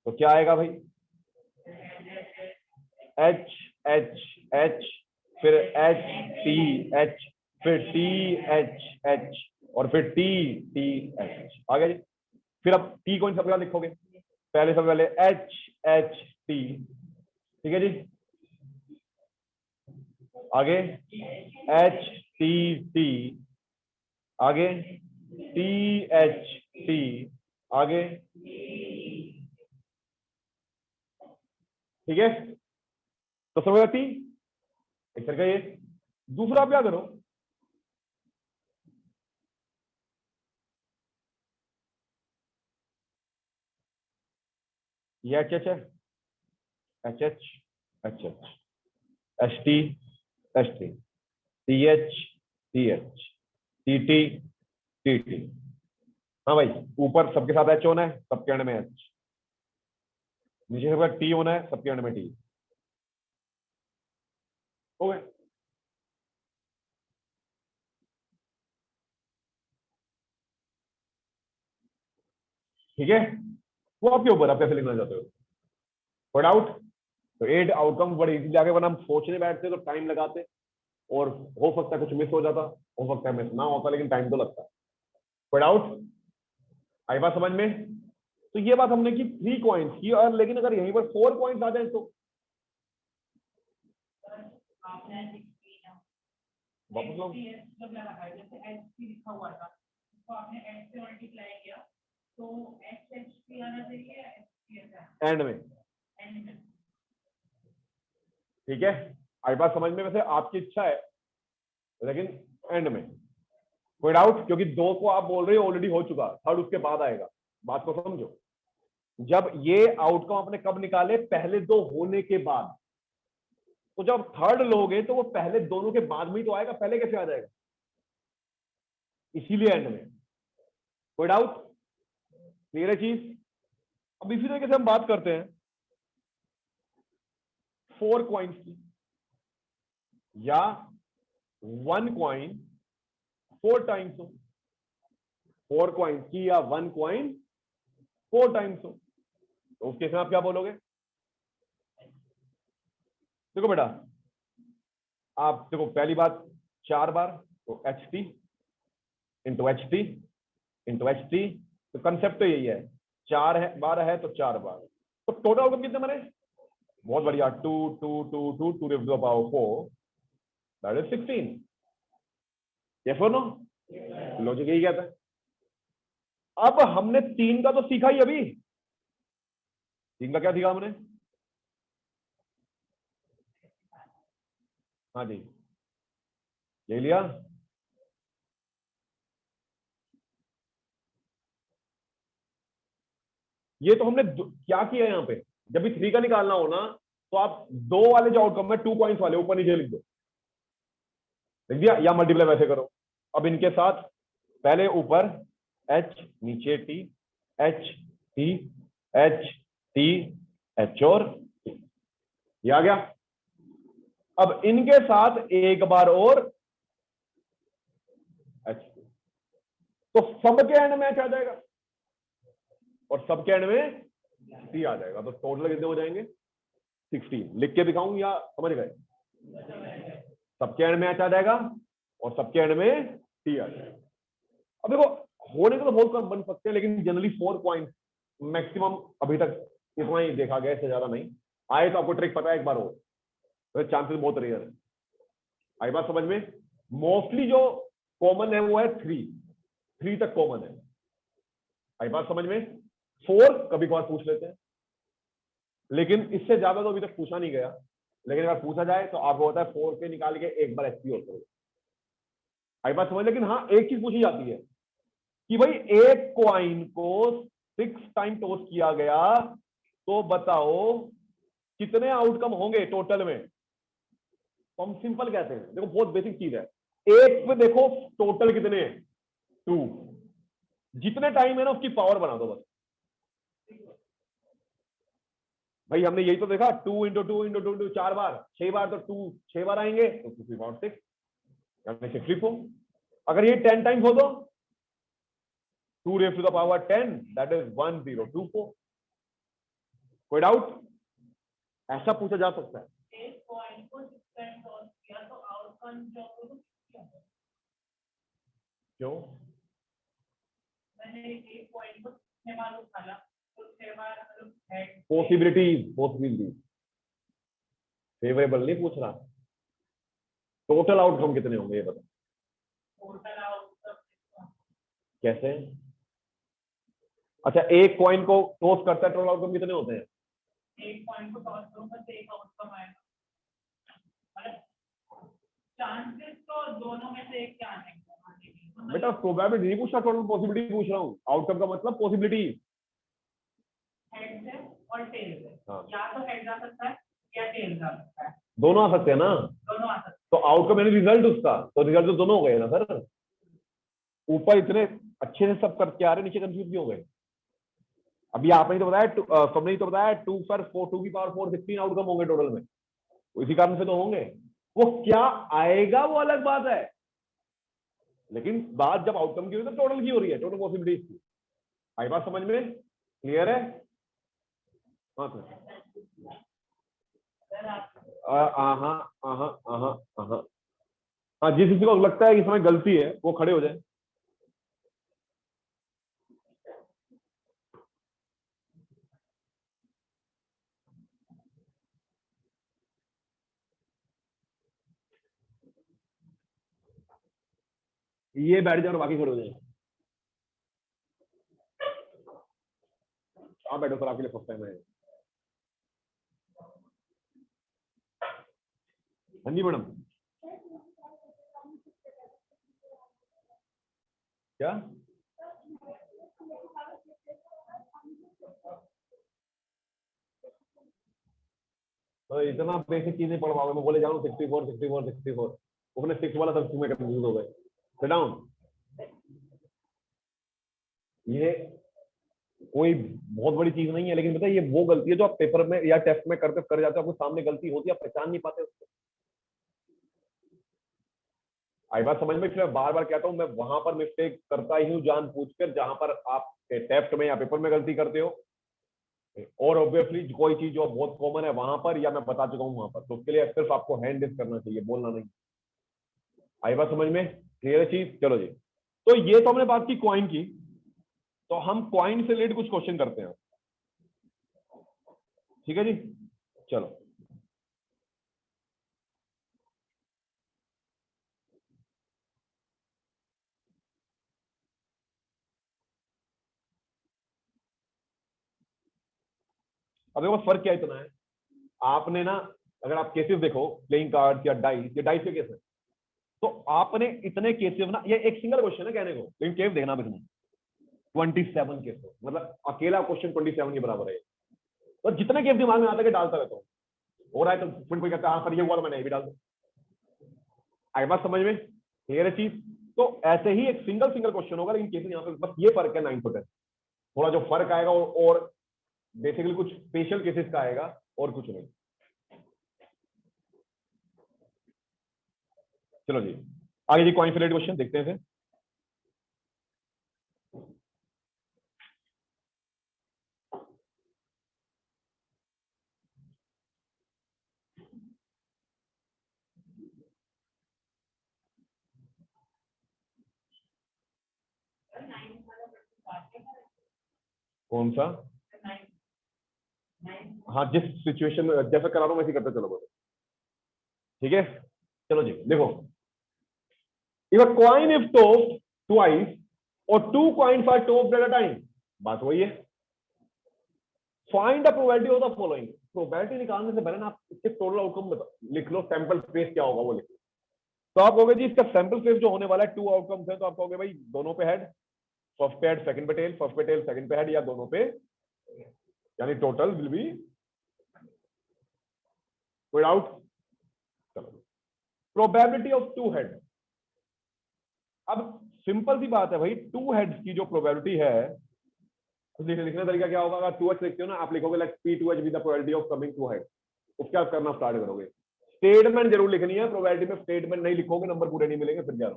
तो क्या आएगा भाई, h h h, फिर h t h, फिर t h h और फिर t t h आ गया जी। फिर अब t को इन सबसे लिखोगे, पहले सबसे पहले h h t, ठीक है जी, आगे h t t, आगे t h t, आगे, ठीक है। तो समझ आती एक तरह का ये। दूसरा आप क्या करो, ये एच एच है, H H H H, H T H T, T H T H, T T T T. हाँ भाई, ऊपर सबके साथ एच होना है, सबके एंड में एच, नीचे सबका टी होना है, सबके एंड में टी। हो गए। ठीक है, वो आपके ऊपर, आप कैसे लिखना चाहते हो, वर्ड आउट। तो 8 आउटकम बड़े इजीली आगे, वरना हम सोचने बैठते तो टाइम लगाते और हो सकता है कुछ मिस हो जाता, हो सकता है मिस ना होता, लेकिन टाइम तो लगता है। वर्ड आउट, आई बात समझ में। तो ये बात हमने की 3 कॉइन्स की, और लेकिन अगर यहीं पर 4 कॉइन्स आ जाए तो आपने 16 वापस लाओ। मतलब लगा है जैसे HP लिखा हुआ था तो आपने H से मल्टीप्लाई किया तो HP आना चाहिए HP एंड में, एंड में। ठीक है। आई बात समझ में? वैसे आपकी इच्छा है, लेकिन एंड में कोई डाउट? क्योंकि 2 को आप बोल रहे हो ऑलरेडी हो चुका, थर्ड उसके बाद आएगा। बात को समझो, जब ये आउटकम आपने कब निकाले? पहले 2 होने के बाद। तो जब थर्ड लोगे तो वो पहले दोनों के बाद में ही तो आएगा, पहले कैसे आ जाएगा? इसीलिए एंड में। कोई डाउट? क्लियर है चीज? अब इसी तरीके से हम बात करते हैं 4 कॉइन्स की, या 1 कॉइन 4 टाइम्स हो। 4 कॉइन्स की या 1 कॉइन 4 टाइम्स हो, तो उस केस में आप क्या बोलोगे? देखो बेटा, आप देखो, पहली बात 4 बार तो HT into HT into HT, तो कंसेप्ट तो यही है, 4 है, 12 है तो 4 बार। तो टोटल आउटकम कितने बने? बहुत बढ़िया, 2 2 2 2 2 raised to the power 4, that is 16। Yes और नो? लॉजिक यही कहता है। अब हमने 3 का तो सीखा ही अभी। 3 का क्या सीखा हमने? हाँ जी, ले लिया। ये तो हमने क्या किया यहां पे, जब भी 3 का निकालना हो ना, तो आप 2 वाले जो आउटकम है 2 कॉइन्स वाले ऊपर नीचे लिख दो, लिख दिया, या मल्टीप्लाई वैसे करो। अब इनके साथ पहले ऊपर H, नीचे T, H T H T H और T, ये आ गया। अब इनके साथ एक बार और H, तो सबके एंड में H आ जाएगा और सबके एंड में T आ जाएगा, तो टोटल कितने हो जाएंगे? 16। लिख के दिखाऊं या समझ गए? सबके एंड में H आ जाएगा और सबके एंड में T आ जाएगा। अब देखो, होने को तो बहुत कम बन सकते हैं, लेकिन जनरली 4 पॉइंट मैक्सिमम अभी तक इतना ही देखा गया, इससे ज्यादा नहीं आए। तो आपको ट्रिक पता है एक बार हो, तो चांसेस बहुत रेयर है। आई बात समझ में? मोस्टली जो कॉमन है वो है 3 तक कॉमन है। आई बात समझ में? 4 कभी कभार पूछ लेते हैं, लेकिन इससे ज्यादा तो अभी तक पूछा नहीं गया। लेकिन अगर पूछा जाए तो आपको होता है 4 के निकाल के एक बार HP होता है। आई बात समझ? लेकिन हाँ, एक चीज पूछी जाती है कि भाई एक कॉइन को 6 टाइम टॉस किया गया, तो बताओ कितने आउटकम होंगे टोटल में? तो हम सिंपल कहते हैं, देखो बहुत बेसिक चीज है, एक पे देखो टोटल कितने हैं, 2, जितने टाइम है ना उसकी पावर बना दो बस। भाई हमने यही तो देखा, 2 इंटू 2 इंटू 2 इंटू 4 बार, 6 बार, तो 2 6 बार आएंगे तो 2/6 यानी 64। अगर ये 10 टाइम्स हो तो 2 raised to the power 10, that is 1024। कोई डाउट? ऐसा पूछा जा सकता है। एक पॉइंट को 6 टाइम टॉस किया तो आउटकम जो होगा क्या होगा? क्यों? मैंने एक पॉइंट को 6 बार उछाला तो 6 बार मतलब हेड पॉसिबिलिटीज फेवरेबल नहीं पूछ रहा, टोटल आउटकम कितने होंगे ये बताओ। टोटल आउटकम कैसे? अच्छा, एक कॉइन को टॉस करता है, टोटल आउटकम कितने होते हैं? एक पॉइंट को टॉस करूंगा तो एक आउटकम आएगा, मतलब चांसेस तो दोनों में से एक क्या आने का। बेटा प्रोबेबिलिटी नहीं पूछ रहा, टोटल पॉसिबिलिटी पूछ रहा हूँ। आउटकम का मतलब पॉसिबिलिटी। हेड से और टेल से, हाँ, या तो हेड जा सकता है या टेल जा सकता है, दोनों आ सकते हैं ना। दोनों आ सकते तो आउटकम यानी रिजल्ट उसका, तो रिजल्ट तो दोनों हो गए ना सर। ऊपर इतने अच्छे से सब करके आ रहे, नीचे कंफ्यूज भी हो गए। अभी आपने तो बताया, सबने तो बताया 2 पर 4 2 की पावर 4 16 आउटकम होंगे टोटल में, इसी कारण से तो होंगे। वो क्या आएगा वो अलग बात है, लेकिन बात जब आउटकम की हो रही है तो टोटल की हो रही है, टोटल पॉसिबिलिटीज की। आई बात समझ में? क्लियर है? हाँ सर। हाँ, जिस किसी को लगता है कि इसमें गलती है वो खड़े हो जाए। ये बैठ जाओ और बाकी खड़े हो जाए। आप बैठो सर, आपके लिए फर्स्ट टाइम है। हाँ जी मैडम। क्या? तो इतना बेसिक चीज नहीं पढ़ पाओगे। मैं बोले जाऊँ 64 64 64, उसने 6 वाला तब तुम्हें कंफ्यूज हो गए। Sit down. ये कोई बहुत बड़ी चीज नहीं है, लेकिन पता है ये वो गलती है जो आप पेपर में या टेस्ट में करते कर जाते हो, आपको सामने गलती होती है, आप पहचान नहीं पाते उसको। आई बात समझ में? इसलिए बार बार कहता हूं, मैं वहां पर मिस्टेक करता ही हूँ जान पूछकर जहां पर आप टेस्ट में या पेपर में गलती करते हो, और ऑब्वियसली कोई चीज जो बहुत कॉमन है वहां पर, या मैं बता चुका हूं वहां पर, तो उसके लिए सिर्फ आपको हैंड रेज करना चाहिए, बोलना नहीं। आई बात समझ में? क्लियर चीज? चलो जी। तो ये तो हमने बात की क्वाइन की, तो हम क्वाइन से रिलेटेड कुछ क्वेश्चन करते हैं। ठीक है जी, चलो। अब देखो फर्क क्या इतना है, आपने ना, अगर आप केसेस देखो प्लेइंग कार्ड या डाइस, ये डाइस के केस है, तो आपने इतने केसेस ना, ये एक सिंगल क्वेश्चन है कहने को, लेकिन केस देखना इसमें 27 केस, मतलब अकेला क्वेश्चन 27 के बराबर है। तो जितने केस दिमाग में आते हैं डालता रहता हूँ, हो रहा है तो फिर कोई कहता है हाँ सर ये हुआ तो मैंने ये भी डाल दो। आई बात समझ में? क्लियर है चीज? तो ऐसे ही एक सिंगल सिंगल क्वेश्चन होगा, लेकिन केसेस यहाँ पे बस ये फर्क है 9 to 10, थोड़ा जो फर्क आएगा, और बेसिकली कुछ स्पेशल केसेस का आएगा और कुछ नहीं। चलो जी, आगे जी कॉइन से रिलेटेड क्वेश्चन देखते हैं फिर। कौन सा? हाँ, जिस सिचुएशन में जैसा करा रहा हूं वैसे करते चलो बोलो। ठीक है, चलो जी देखो, if a coin is tossed twice और 2 coins are tossed at a time, बात वही है। Find the probability of the following. Probability निकालने से पहले ना आप इसके टोटल आउटकम लिख लो, सैंपल स्पेस क्या होगा वो लिख लो। तो आप कहोगे जी इसका सैंपल स्पेस जो होने वाला है 2 आउटकम्स है, तो आप कहोगे भाई दोनों पे हेड, फर्स्ट पे हेड सेकंड पे टेल, फर्स्ट पे टेल सेकंड पे हेड, या दोनों पे, यानी टोटल विल बी, कोई डाउट? चलो, प्रोबेबिलिटी ऑफ 2 हेड। अब सिंपल सी बात है भाई, 2 हेड्स की जो प्रोबेबिलिटी है, लिखने का तरीका क्या होगा? अगर 2h लिखते हो ना, आप लिखोगे like P2H with the probability of coming 2 head. उसके आप करना स्टार्ट करोगे, स्टेटमेंट जरूर लिखनी है, प्रोबेबिलिटी में स्टेटमेंट नहीं लिखोगे नंबर पूरे नहीं मिलेंगे, फिर क्या?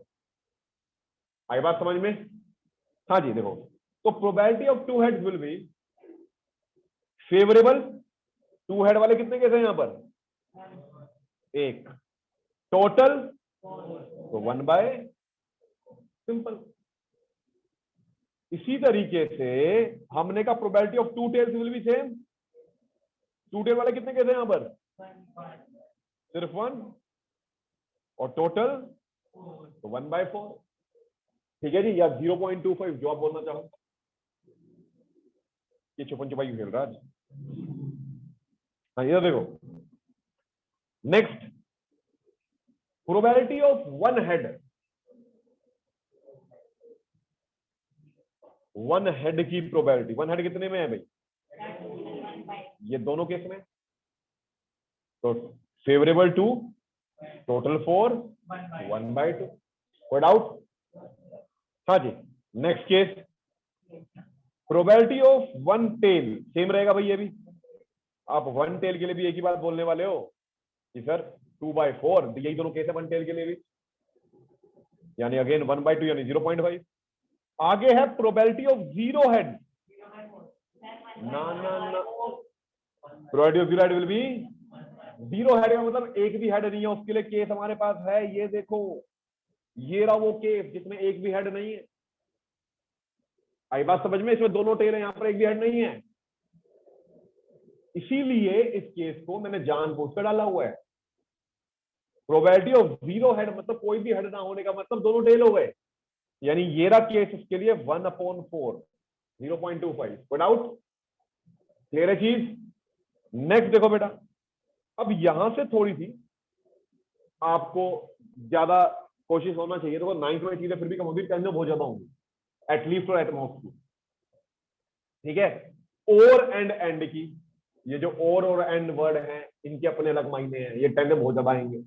आई बात समझ में? हाँ जी देखो, तो probability of 2 heads will be favourable. 2 head वाले कितने केस हैं यहां पर? एक। टोटल तो 1/, सिंपल। इसी तरीके से हमने का probability of 2 tails will be same. 2 tail वाले कितने केस हैं यहां पर? सिर्फ 1, और टोटल तो 1/4। ठीक है जी, या 0.25 जो आप बोलना चाहो। ये छुपन छुपाई खेल रहा है। हाँ ये देखो, next probability of 1 head. 1 head की प्रोबेबिलिटी, 1 हेड कितने में है भाई? ये दोनों केस में, तो फेवरेबल 2, टोटल 4, 1/2। कोई डाउट? हाँ जी, next case, probability of 1 tail same रहेगा भाई। ये भी आप 1 टेल के लिए भी एक ही बात बोलने वाले हो कि सर 2/4, यही दोनों केस है 1 टेल के लिए भी, यानी अगेन 1/2 यानी 0.5। आगे है प्रोबेबिलिटी ऑफ 0 हेड। ना ना ना, probability of 0 head will be 0 head का मतलब एक भी हेड नहीं है, उसके लिए केस हमारे पास है, ये देखो, ये रहा वो केस जिसमें एक भी हेड नहीं है। आई बात समझ में? इसमें दोनों टेल है, यहां पर एक भी हेड नहीं है, इसीलिए इस केस को मैंने जानबूझकर डाला हुआ है। प्रोबेबिलिटी ऑफ 0 हेड मतलब कोई भी हेड ना होने का मतलब दोनों टेल हो गए। यानी ये रहा केस इसके लिए 1/4 0.25। कोई डाउट? क्लियर है चीज? नेक्स्ट देखो बेटा, अब यहां से थोड़ी सी आपको ज्यादा कोशिश होना चाहिए। देखो 9th में चीजें फिर भी कम होगी, 10th में बहुत ज्यादा होंगी, एटलीस्ट और एटमोस्ट की। ठीक है, और एंड की, ये जो और एंड वर्ड हैं इनके अपने अलग मायने हैं, ये 10th में बहुत ज्यादा आएंगे।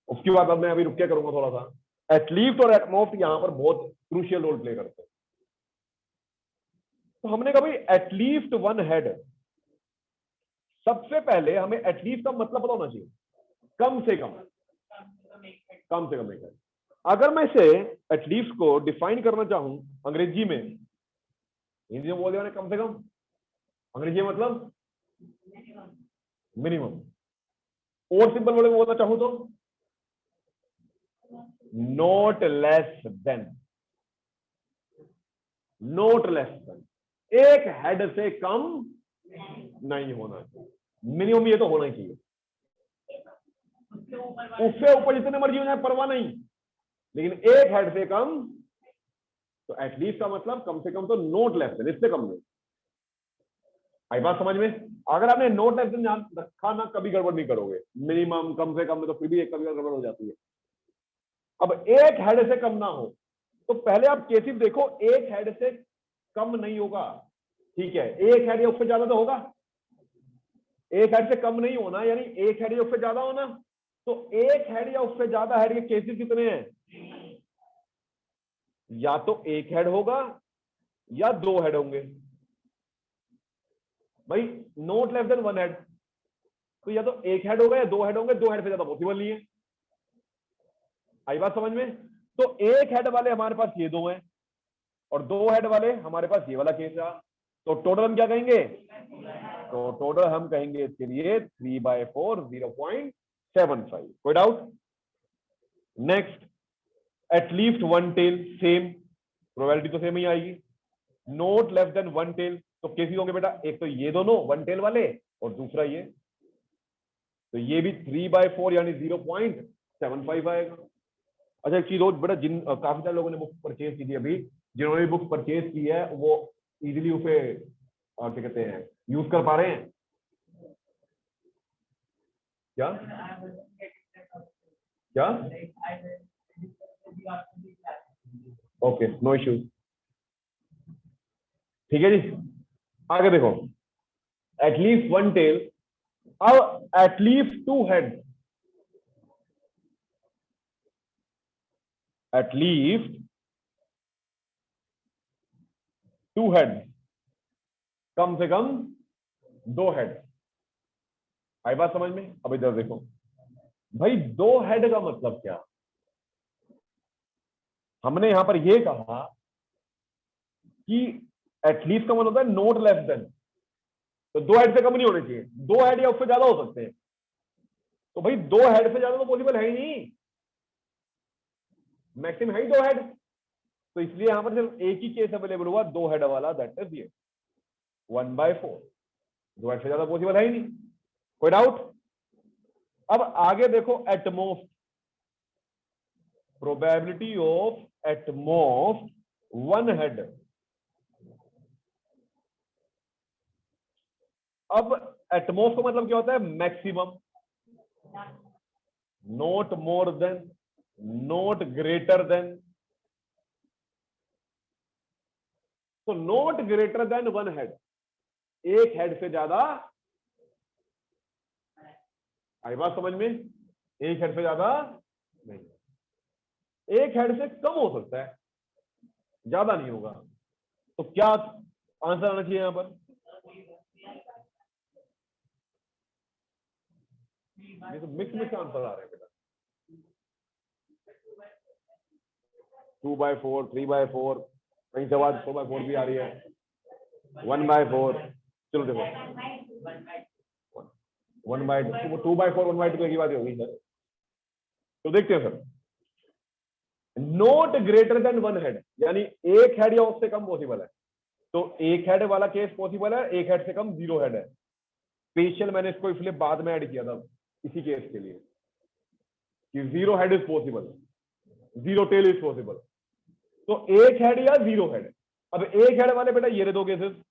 उसके बाद अब मैं अभी रुक के करूंगा थोड़ा सा। एटलीस्ट और एटमोस्ट यहां पर बहुत क्रूशियल रोल प्ले करते हैं। तो हमने कहा भाई एटलीस्ट वन हेड, सबसे पहले हमें एटलीस्ट का मतलब पता होना चाहिए, कम से कम एक हेड। अगर मैं इसे एटलीस्ट को डिफाइन करना चाहूं अंग्रेजी में, हिंदी में बोल दिया मैंने कम से कम, अंग्रेजी में मतलब मिनिमम। और सिंपल वर्ड में बोलना चाहूं तो not less then, not less then, एक हेड से कम नहीं होना चाहिए। मिनिमम ये तो होना ही चाहिए, उससे ऊपर जितने मर्जी हो जाए परवाह नहीं, लेकिन एक हेड से कम। तो एटलीस्ट का मतलब कम से कम तो नॉट लेस देन, इससे कम नहीं। आई बात समझ में? अगर आपने नॉट लेस देन ध्यान रखा ना, कभी गड़बड़ नहीं करोगे। मिनिमम कम से कम में तो फिर भी एक कभी गड़बड़ हो जाती है। अब एक हेड से कम ना हो, तो पहले आप केसेस देखो, एक हेड से कम नहीं होगा, ठीक है, एक हेड या उससे ज्यादा तो होगा। एक हेड से कम नहीं होना, यानी एक हेड या उससे ज्यादा होना। तो एक हेड या उससे ज्यादा हेड के केसेस कितने हैं? या तो एक हेड होगा या दो हेड होंगे। भाई not less than one head, तो या तो एक हेड होगा या दो हेड होंगे, दो हेड से ज्यादा पॉसिबल नहीं है। आई बात समझ में? तो एक हेड वाले हमारे पास ये दो हैं, और दो हेड वाले हमारे पास ये वाला केस रहा। तो टोटल हम क्या कहेंगे? तो टोटल हम कहेंगे इसके लिए 3/4 0.75। कोई doubt? Next, at least one tail, same probability तो सेम ही आएगी। Not less than one tail, तो केसेस होंगे बेटा, एक तो ये दोनों वन टेल वाले, और दूसरा ये। तो ये भी 3/4 यानी 0.75 आएगा। अच्छा एक चीज और बेटा, जिन काफी सारे लोगों ने बुक परचेज की थी अभी, जिन्होंने भी बुक परचेज की है वो इजीली उसे क्या कहते हैं, यूज कर पा रहे हैं क्या? क्या? Okay, no issues. ठीक है जी, आगे देखो, एटलीस्ट वन टेल, अब at least two head, at least two head, कम से कम दो हेड। आई बात समझ में? अब इधर देखो भाई, दो हेड का मतलब क्या? हमने यहां पर यह कहा कि एटलीस्ट का मतलब होता है नॉट लेस देन, तो दो हेड से कम नहीं होने चाहिए, दो हेड या उससे ज्यादा हो सकते हैं। तो भाई दो हेड से ज्यादा तो पॉसिबल है ही नहीं, मैक्सिमम है ही दो हेड। तो इसलिए यहां पर सिर्फ एक ही केस अवेलेबल हुआ दो हेड वाला, दैट इज ये 1/4। दो हेड से ज्यादा पॉसिबल है ही नहीं। कोई डाउट? अब आगे देखो, at most, probability of at most one head. अब एटमोस्ट का मतलब क्या होता है? Maximum, not more than, not greater than. तो not greater than one head, एक हेड से ज्यादा। आई बात समझ में? एक हेड से ज्यादा नहीं, एक हेड से कम हो सकता है, ज्यादा नहीं होगा। तो क्या आंसर आना चाहिए यहां पर? ये तो मिक्स आंसर आ रहे हैं बेटा, 2/4, 3/4, कहीं से बाद 4/4 भी आ रही है, 1/4। चलो देखो 1/2, 2/4 1/2 तो एक ही बात होगी सर। तो देखते हैं sir, not greater than one head, यानी एक हेड या उससे कम पॉसिबल है। तो एक हेड वाला केस पॉसिबल है, एक हेड से कम जीरो हेड है। स्पेशल मैंने इसको इसलिए बाद में ऐड किया था इसी केस के लिए कि zero head is possible, zero tail is possible. तो एक हेड या जीरो हेड। अब एक हेड वाले बेटा ये रहे दो cases,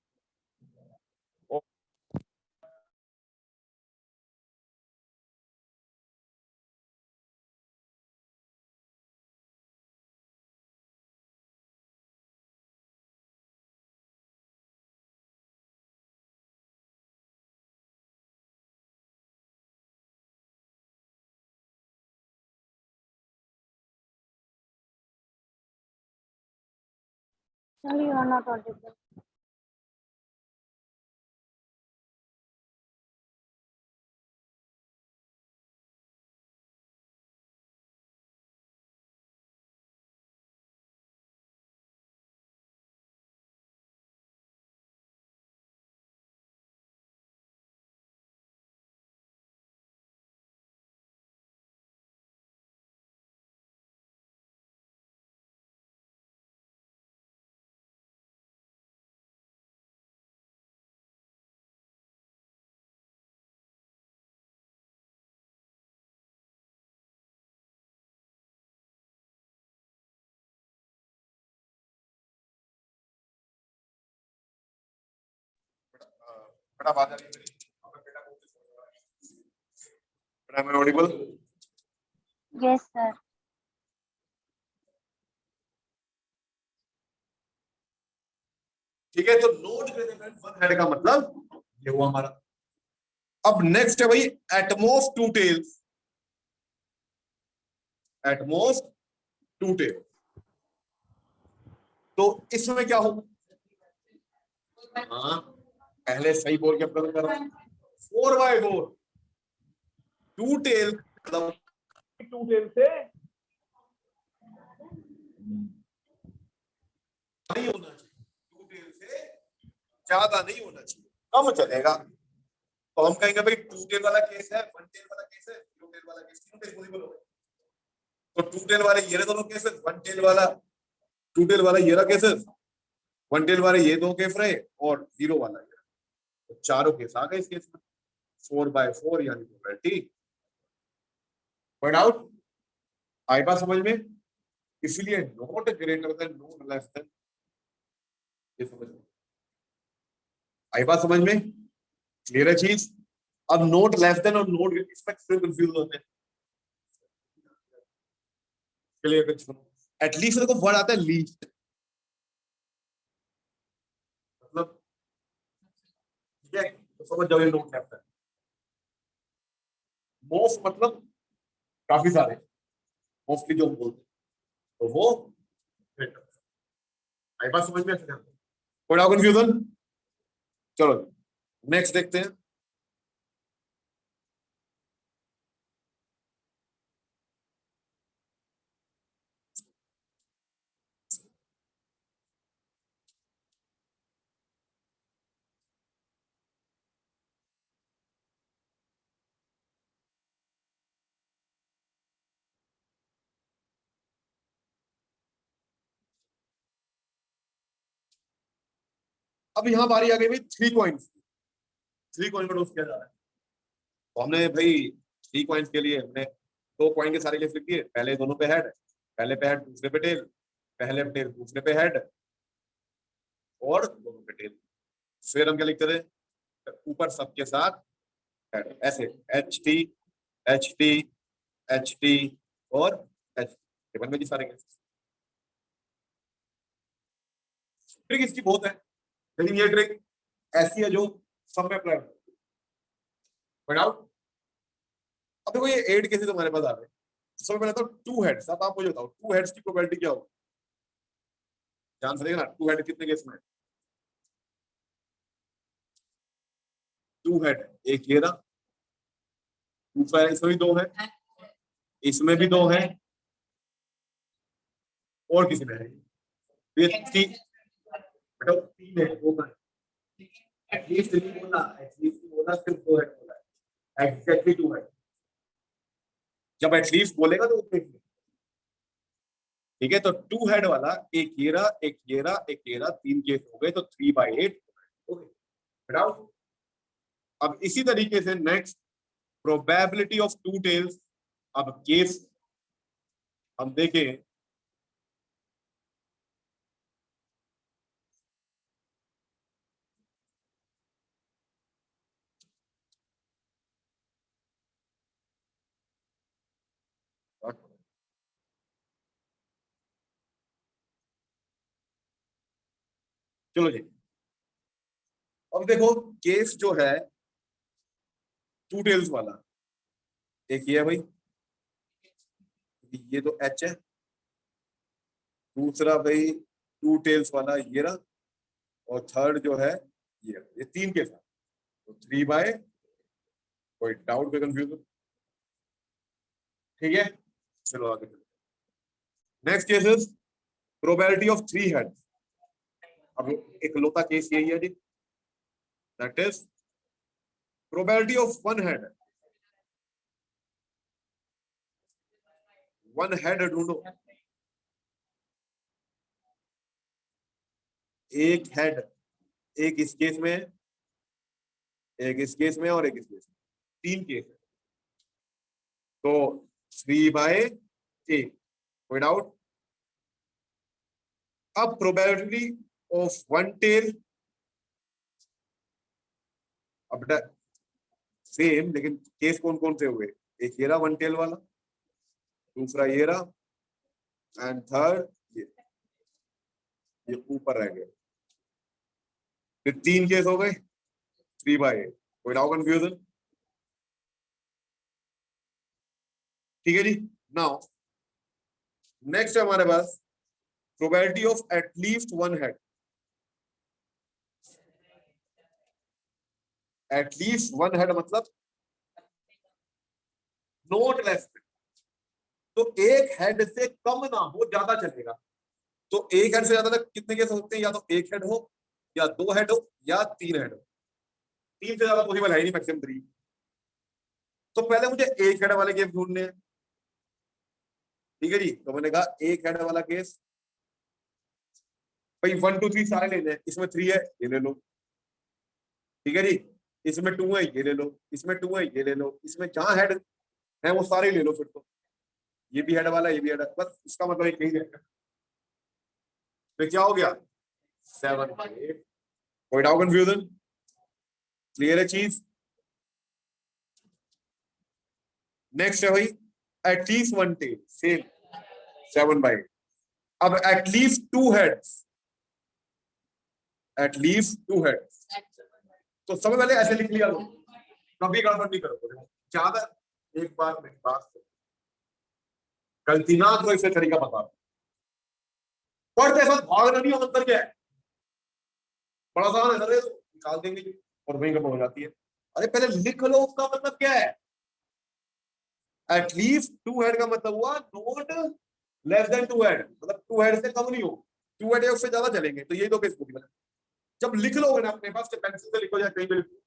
Sorry, you are not audible. बेटा बात आ रही है मेरी, बेटा am I audible? Yes, sir. ठीक है, तो नोट वन हेड का मतलब ये हुआ हमारा। अब नेक्स्ट है भाई at most two tails, at most two tail. तो इसमें क्या होगा? हाँ पहले सही बोल के अपना कर 4/4 टू टेल, मतलब टू टेल से नहीं होना चाहिए, टू टेल से ज्यादा नहीं होना चाहिए, कम चलेगा। तो हम कहेंगे भाई टू टेल वाला केस है, वन टेल वाला केस है, टू टेल वाला केस, तीनों केस पॉसिबल हो गए। तो टू टेल वाले ये रहे दोनों केसेस, वन टेल वाला टू टेल वाला ये रहा केसेस, वन टेल वाले ये दो केस रहे और जीरो वाला ये, तो चारों केस आ गए इस केस में। 4/4 यानी प्रोबेबिलिटी पॉइंट आउट। आई बात समझ में? इसलिए not greater then not less then, ये समझ में आई बात समझ में? क्लियर है चीज? अब नोट लेस देन और नोट इसमें क्यों कंफ्यूज होते हैं? क्लियर? एटलीस्ट देखो वर्ड आता है लीस्ट, मतलब ठीक है, तो समझ जाओ ये नोट लेस देन। मोस्ट मतलब काफी सारे, मोस्टली जो हम बोलते हैं तो वो ग्रेटर। आई बात समझ में? कोई कंफ्यूजन? चलो नेक्स्ट देखते हैं। अब यहां बारी आ गई भाई 3 कॉइन्स, 3 कॉइन का डोज किया जा रहा है। तो हमने भाई 3 कॉइन्स के लिए हमने 2 कॉइन के सारे केस लिख दिए, पहले दोनों पे हेड, पहले पे हेड दूसरे पे टेल, पहले पे टेल दूसरे पे हेड और दोनों पे टेल। फिर हम क्या लिखते थे? ऊपर सबके साथ हेड, ऐसे H T H T H T और एच, टेबल में जी सारे केस। ट्रिक इसकी बहुत है, लेकिन ये ट्रिक ऐसी है जो सब में अप्लाई पॉइंट आउट। अब देखो ये 8 केसेस हमारे पास आ गए। सबसे पहले तो 2 हेड्स, अब आप मुझे बताओ 2 हेड्स की प्रोबेबिलिटी क्या होगी? ध्यान से देखना 2 हेड कितने केस में? 2 हेड, एक ये रहा, 2 फायर, इसमें भी 2 है, इसमें भी 2 है और किसी में है ये 3, बेटा 3 है, 2 है, एटलीस्ट नहीं बोलना, एटलीस्ट बोलना, सिर्फ 2 हेड बोला है, एग्जैक्टली 2 हेड। जब एटलीस्ट बोलेगा तो ठीक है। तो 2 हेड वाला एक ये रहा, एक ये रहा, एक ये रहा, 3 केस हो गए, तो 3/8 ओके बेटा। अब इसी तरीके से नेक्स्ट प्रोबेबिलिटी ऑफ 2 टेल्स। अब केस हम देखें चलो जी, अब देखो केस जो है टू टेल्स वाला, एक ये है भाई, ये तो एच है, दूसरा भाई टू टेल्स वाला ये रहा, और थर्ड जो है ये तीन केस है, तो 3/, कोई डाउट कोई कंफ्यूजन? ठीक है, चलो आगे चलो। Next case is probability of 3 head. अब एक लोता केस यही है जी, that is probability of 1 head. 1 head ढूंढो, एक हेड, एक इस केस में, एक इस केस में और एक इस केस में, 3 केस है, तो 3/8, कोई डाउट? अब प्रोबेबिलिटी ऑफ 1 टेल, अब सेम, लेकिन केस कौन कौन से हुए? एक ये रहा 1 टेल वाला, दूसरा ये रहा, एंड थर्ड ये ऊपर रह गया, फिर 3 केस हो गए, 3/8, कोई डाउट कंफ्यूजन? ठीक है जी। नाउ नेक्स्ट है हमारे पास probability of at least 1 head. At least 1 head मतलब नॉट लेस, तो एक हेड से कम ना हो, ज्यादा चलेगा। तो एक हेड से ज्यादा तक कितने केस होते हैं? या तो एक हेड हो, या 2 हेड हो, या 3 हेड हो। 3 से ज्यादा पॉसिबल है ही नहीं, मैक्सिमम 3। तो पहले मुझे एक हेड वाले केस ढूंढने हैं। ठीक है जी, तो मैंने कहा एक हेड वाला केस, भाई 1 2 3 सारे लेने हैं, इसमें 3 है ये ले लो, ठीक है जी, इसमें 2 है ये ले लो, इसमें 2 है ये ले लो, इसमें जहां हेड है वो सारे ले लो, फिर तो ये भी हेड वाला, ये भी हेड, बस इसका मतलब एक ही है, तो क्या हो गया 7 8। कोई डाउट कंफ्यूजन? क्लियर है चीज? नेक्स्ट है भाई एटलीस्ट 1 टेल, सेम 7/8। अब एटलीस्ट 2 हेड्स, एटलीस्ट 2 हेड्स, तो सबसे पहले ऐसे लिख लिया लो, कभी गड़बड़ नहीं करो ज्यादा। एक बार मेरी बात सुनो, गलती ना करो, इससे तरीका बता दो। पढ़ते साथ भागना नहीं, अंतर क्या है, बड़ा आसान है सर, ये तो निकाल देंगे और वहीं खत्म हो जाती है। अरे पहले लिख लो उसका मतलब क्या है। एटलीस्ट 2 हेड का मतलब हुआ नॉट लेस देन 2 हेड, मतलब 2 हेड से कम नहीं हो, 2 हेड उससे ज्यादा चलेंगे, तो यही तो केस पूरी बना। जब लिख लोगे ना अपने पास, पेंसिल से लिखो या कहीं पे लिखो,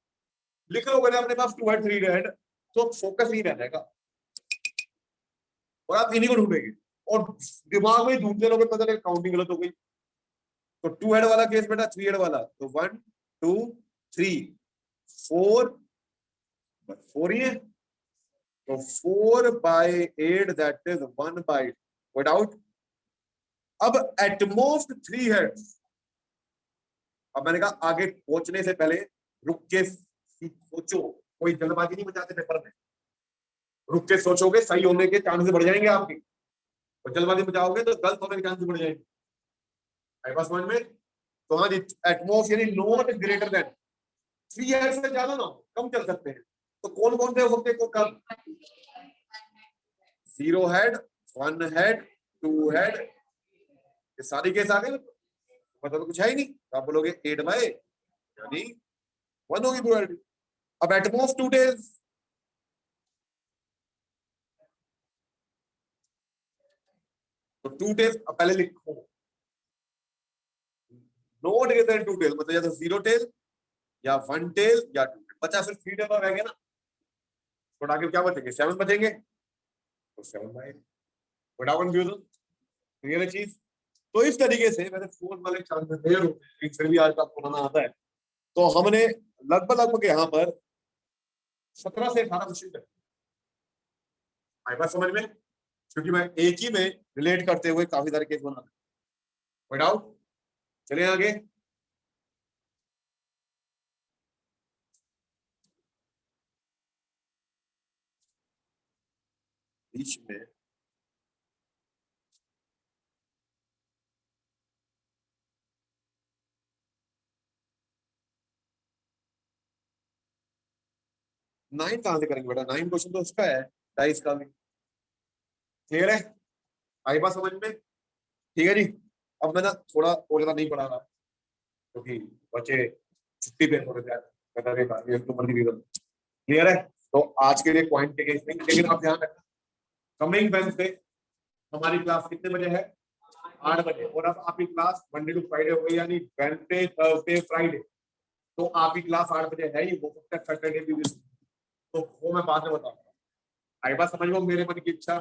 लिख लोगे ना अपने पास 2 हेड 3 हेड, तो फोकस नहीं रहेगा और आप इन्हीं को ढूंढेंगे, और दिमाग में ढूंढते रहोगे, पता नहीं काउंटिंग गलत हो गई। तो 2 हेड वाला केस बेटा, 3 हेड वाला, तो 1 2 3 4, 4 ही है, तो 4/8 दैट इज 1/8, विदाउट। अब एटमोस्ट 3 हेड्स। अब मैंने कहा आगे पहुंचने से पहले रुक के सोचो, कोई जल्दबाजी नहीं मचाते पेपर में, रुक के सोचोगे सही होने के चांसेस बढ़ जाएंगे आपके, और जल्दबाजी मचाओगे तो गलत होने के चांसेस बढ़ जाएंगे। आई बात समझ में? तो हाँ जी, एटमोस्ट यानी नॉट ग्रेटर देन 3 हेड से ज्यादा ना हो, कम चल सकते हैं। तो कौन कौन से होते को कम? 0 हेड, 1 हेड, 2 हेड, ये सारी केस आ गए, मतलब कुछ है ही नहीं, तो आप बोलोगे 8/, यानी 1 होगी प्रोबेबिलिटी। अब एटमोस्ट 2 टेल्स, तो 2 टेल्स पहले लिखो, नॉट ग्रेटर देन 2 टेल, मतलब या तो 0 टेल या 1 टेल या 2 टेल, बचा सिर्फ 3 टेल रह गया ना, तो आगे क्या बचेंगे? 7 बचेंगे, तो 7/8, बड़ा कंफ्यूजन। क्लियर है चीज? तो इस तरीके से वैसे 4 वाले चांसेस देर होते हैं, लेकिन फिर भी आज तक बनाना आता है। तो हमने लगभग लगभग यहाँ पर 17 से 18 क्वेश्चन कर, आई बात समझ में? क्योंकि मैं एक ही में रिलेट करते हुए काफी सारे केस बना, कोई डाउट? चलिए आगे। बीच में 9 कहां से करेंगे बेटा? 9 क्वेश्चन तो उसका है, डाइस का भी। क्लियर है? आई बात समझ में? ठीक है जी। अब मैं ना थोड़ा और ज्यादा नहीं पढ़ा रहा क्योंकि बच्चे छुट्टी पे हो रहे थे, क्लियर है? तो आज के लिए पॉइंट के केस नहीं, लेकिन आप ध्यान रखना कमिंग वेडनेसडे हमारी क्लास कितने बजे है? 8 बजे। और अब आपकी क्लास मंडे टू फ्राइडे हो गई, यानी वेडनेसडे थर्सडे फ्राइडे, तो आपकी क्लास 8 बजे है ही, हो सकता है सैटरडे भी, तो वो मैं बाद में बताऊंगा। आई बात समझ लो, मेरे मन की इच्छा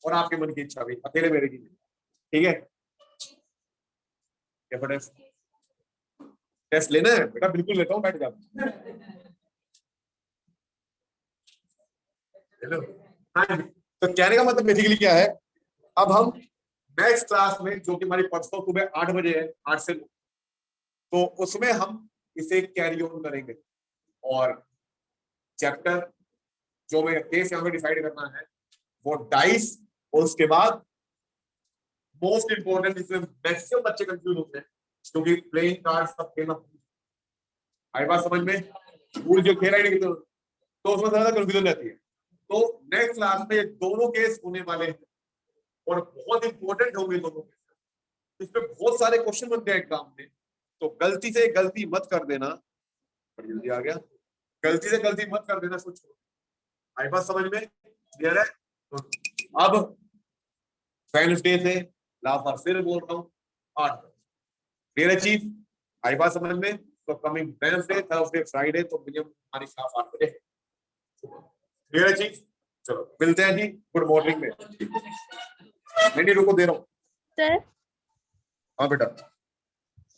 और आपके मन की इच्छा भी, अकेले मेरे की नहीं। ठीक है? टेस्ट लेना है बेटा? बिल्कुल लेता हूँ, बैठ जा। हेलो, हाँ जी। तो कहने का मतलब बेसिकली क्या है, अब हम नेक्स्ट क्लास में, जो कि हमारी परसों सुबह 8 बजे है, 8 से 9, तो उसमें हम इसे कैरी ऑन करेंगे। और चैप्टर जो मैं केस यहाँ पे डिसाइड करना है वो डाइस, और उसके बाद मोस्ट इंपोर्टेंट, इसमें मैक्सिमम बच्चे कंफ्यूज होते हैं क्योंकि प्लेइंग कार्ड सब खेलना। आई बात समझ में? पूरी जो खेल आई तो उसमें ज्यादा कंफ्यूजन रहती है। तो नेक्स्ट क्लास में ये दोनों केस होने वाले हैं और बहुत इंपॉर्टेंट होंगे दोनों केस। इसमें बहुत सारे क्वेश्चन बनते हैं एग्जाम में, तो गलती से गलती मत कर देना। बड़ी जल्दी आ गया। गलती से गलती मत कर देना कुछ। आई बात समझ में? क्लियर है? अब वेडनेसडे से लास्ट बार फिर बोल रहा हूँ 8 बजे। क्लियर है चीफ? आई बात समझ में? तो कमिंग वेडनेसडे थर्सडे फ्राइडे तो मिनिमम हमारी क्लास 8 बजे। क्लियर है चीफ? चलो मिलते हैं जी गुड मॉर्निंग में। नहीं रुको, दे रहा हूँ। सर हाँ बेटा।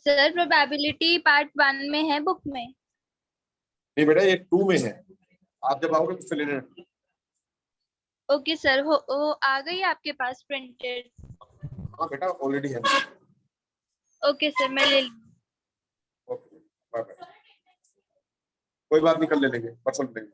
सर प्रोबेबिलिटी पार्ट 1 में है बुक में। नहीं बेटा, ये 2 में है, आप जब आओगे तो फिर लेना। ओके सर, वो आ गई आपके पास प्रिंटेड? हाँ बेटा, ऑलरेडी है। ओके सर, मैं ले लूँ। Okay, bye bye. कोई बात नहीं, कर ले लेंगे, परसों ले लेंगे।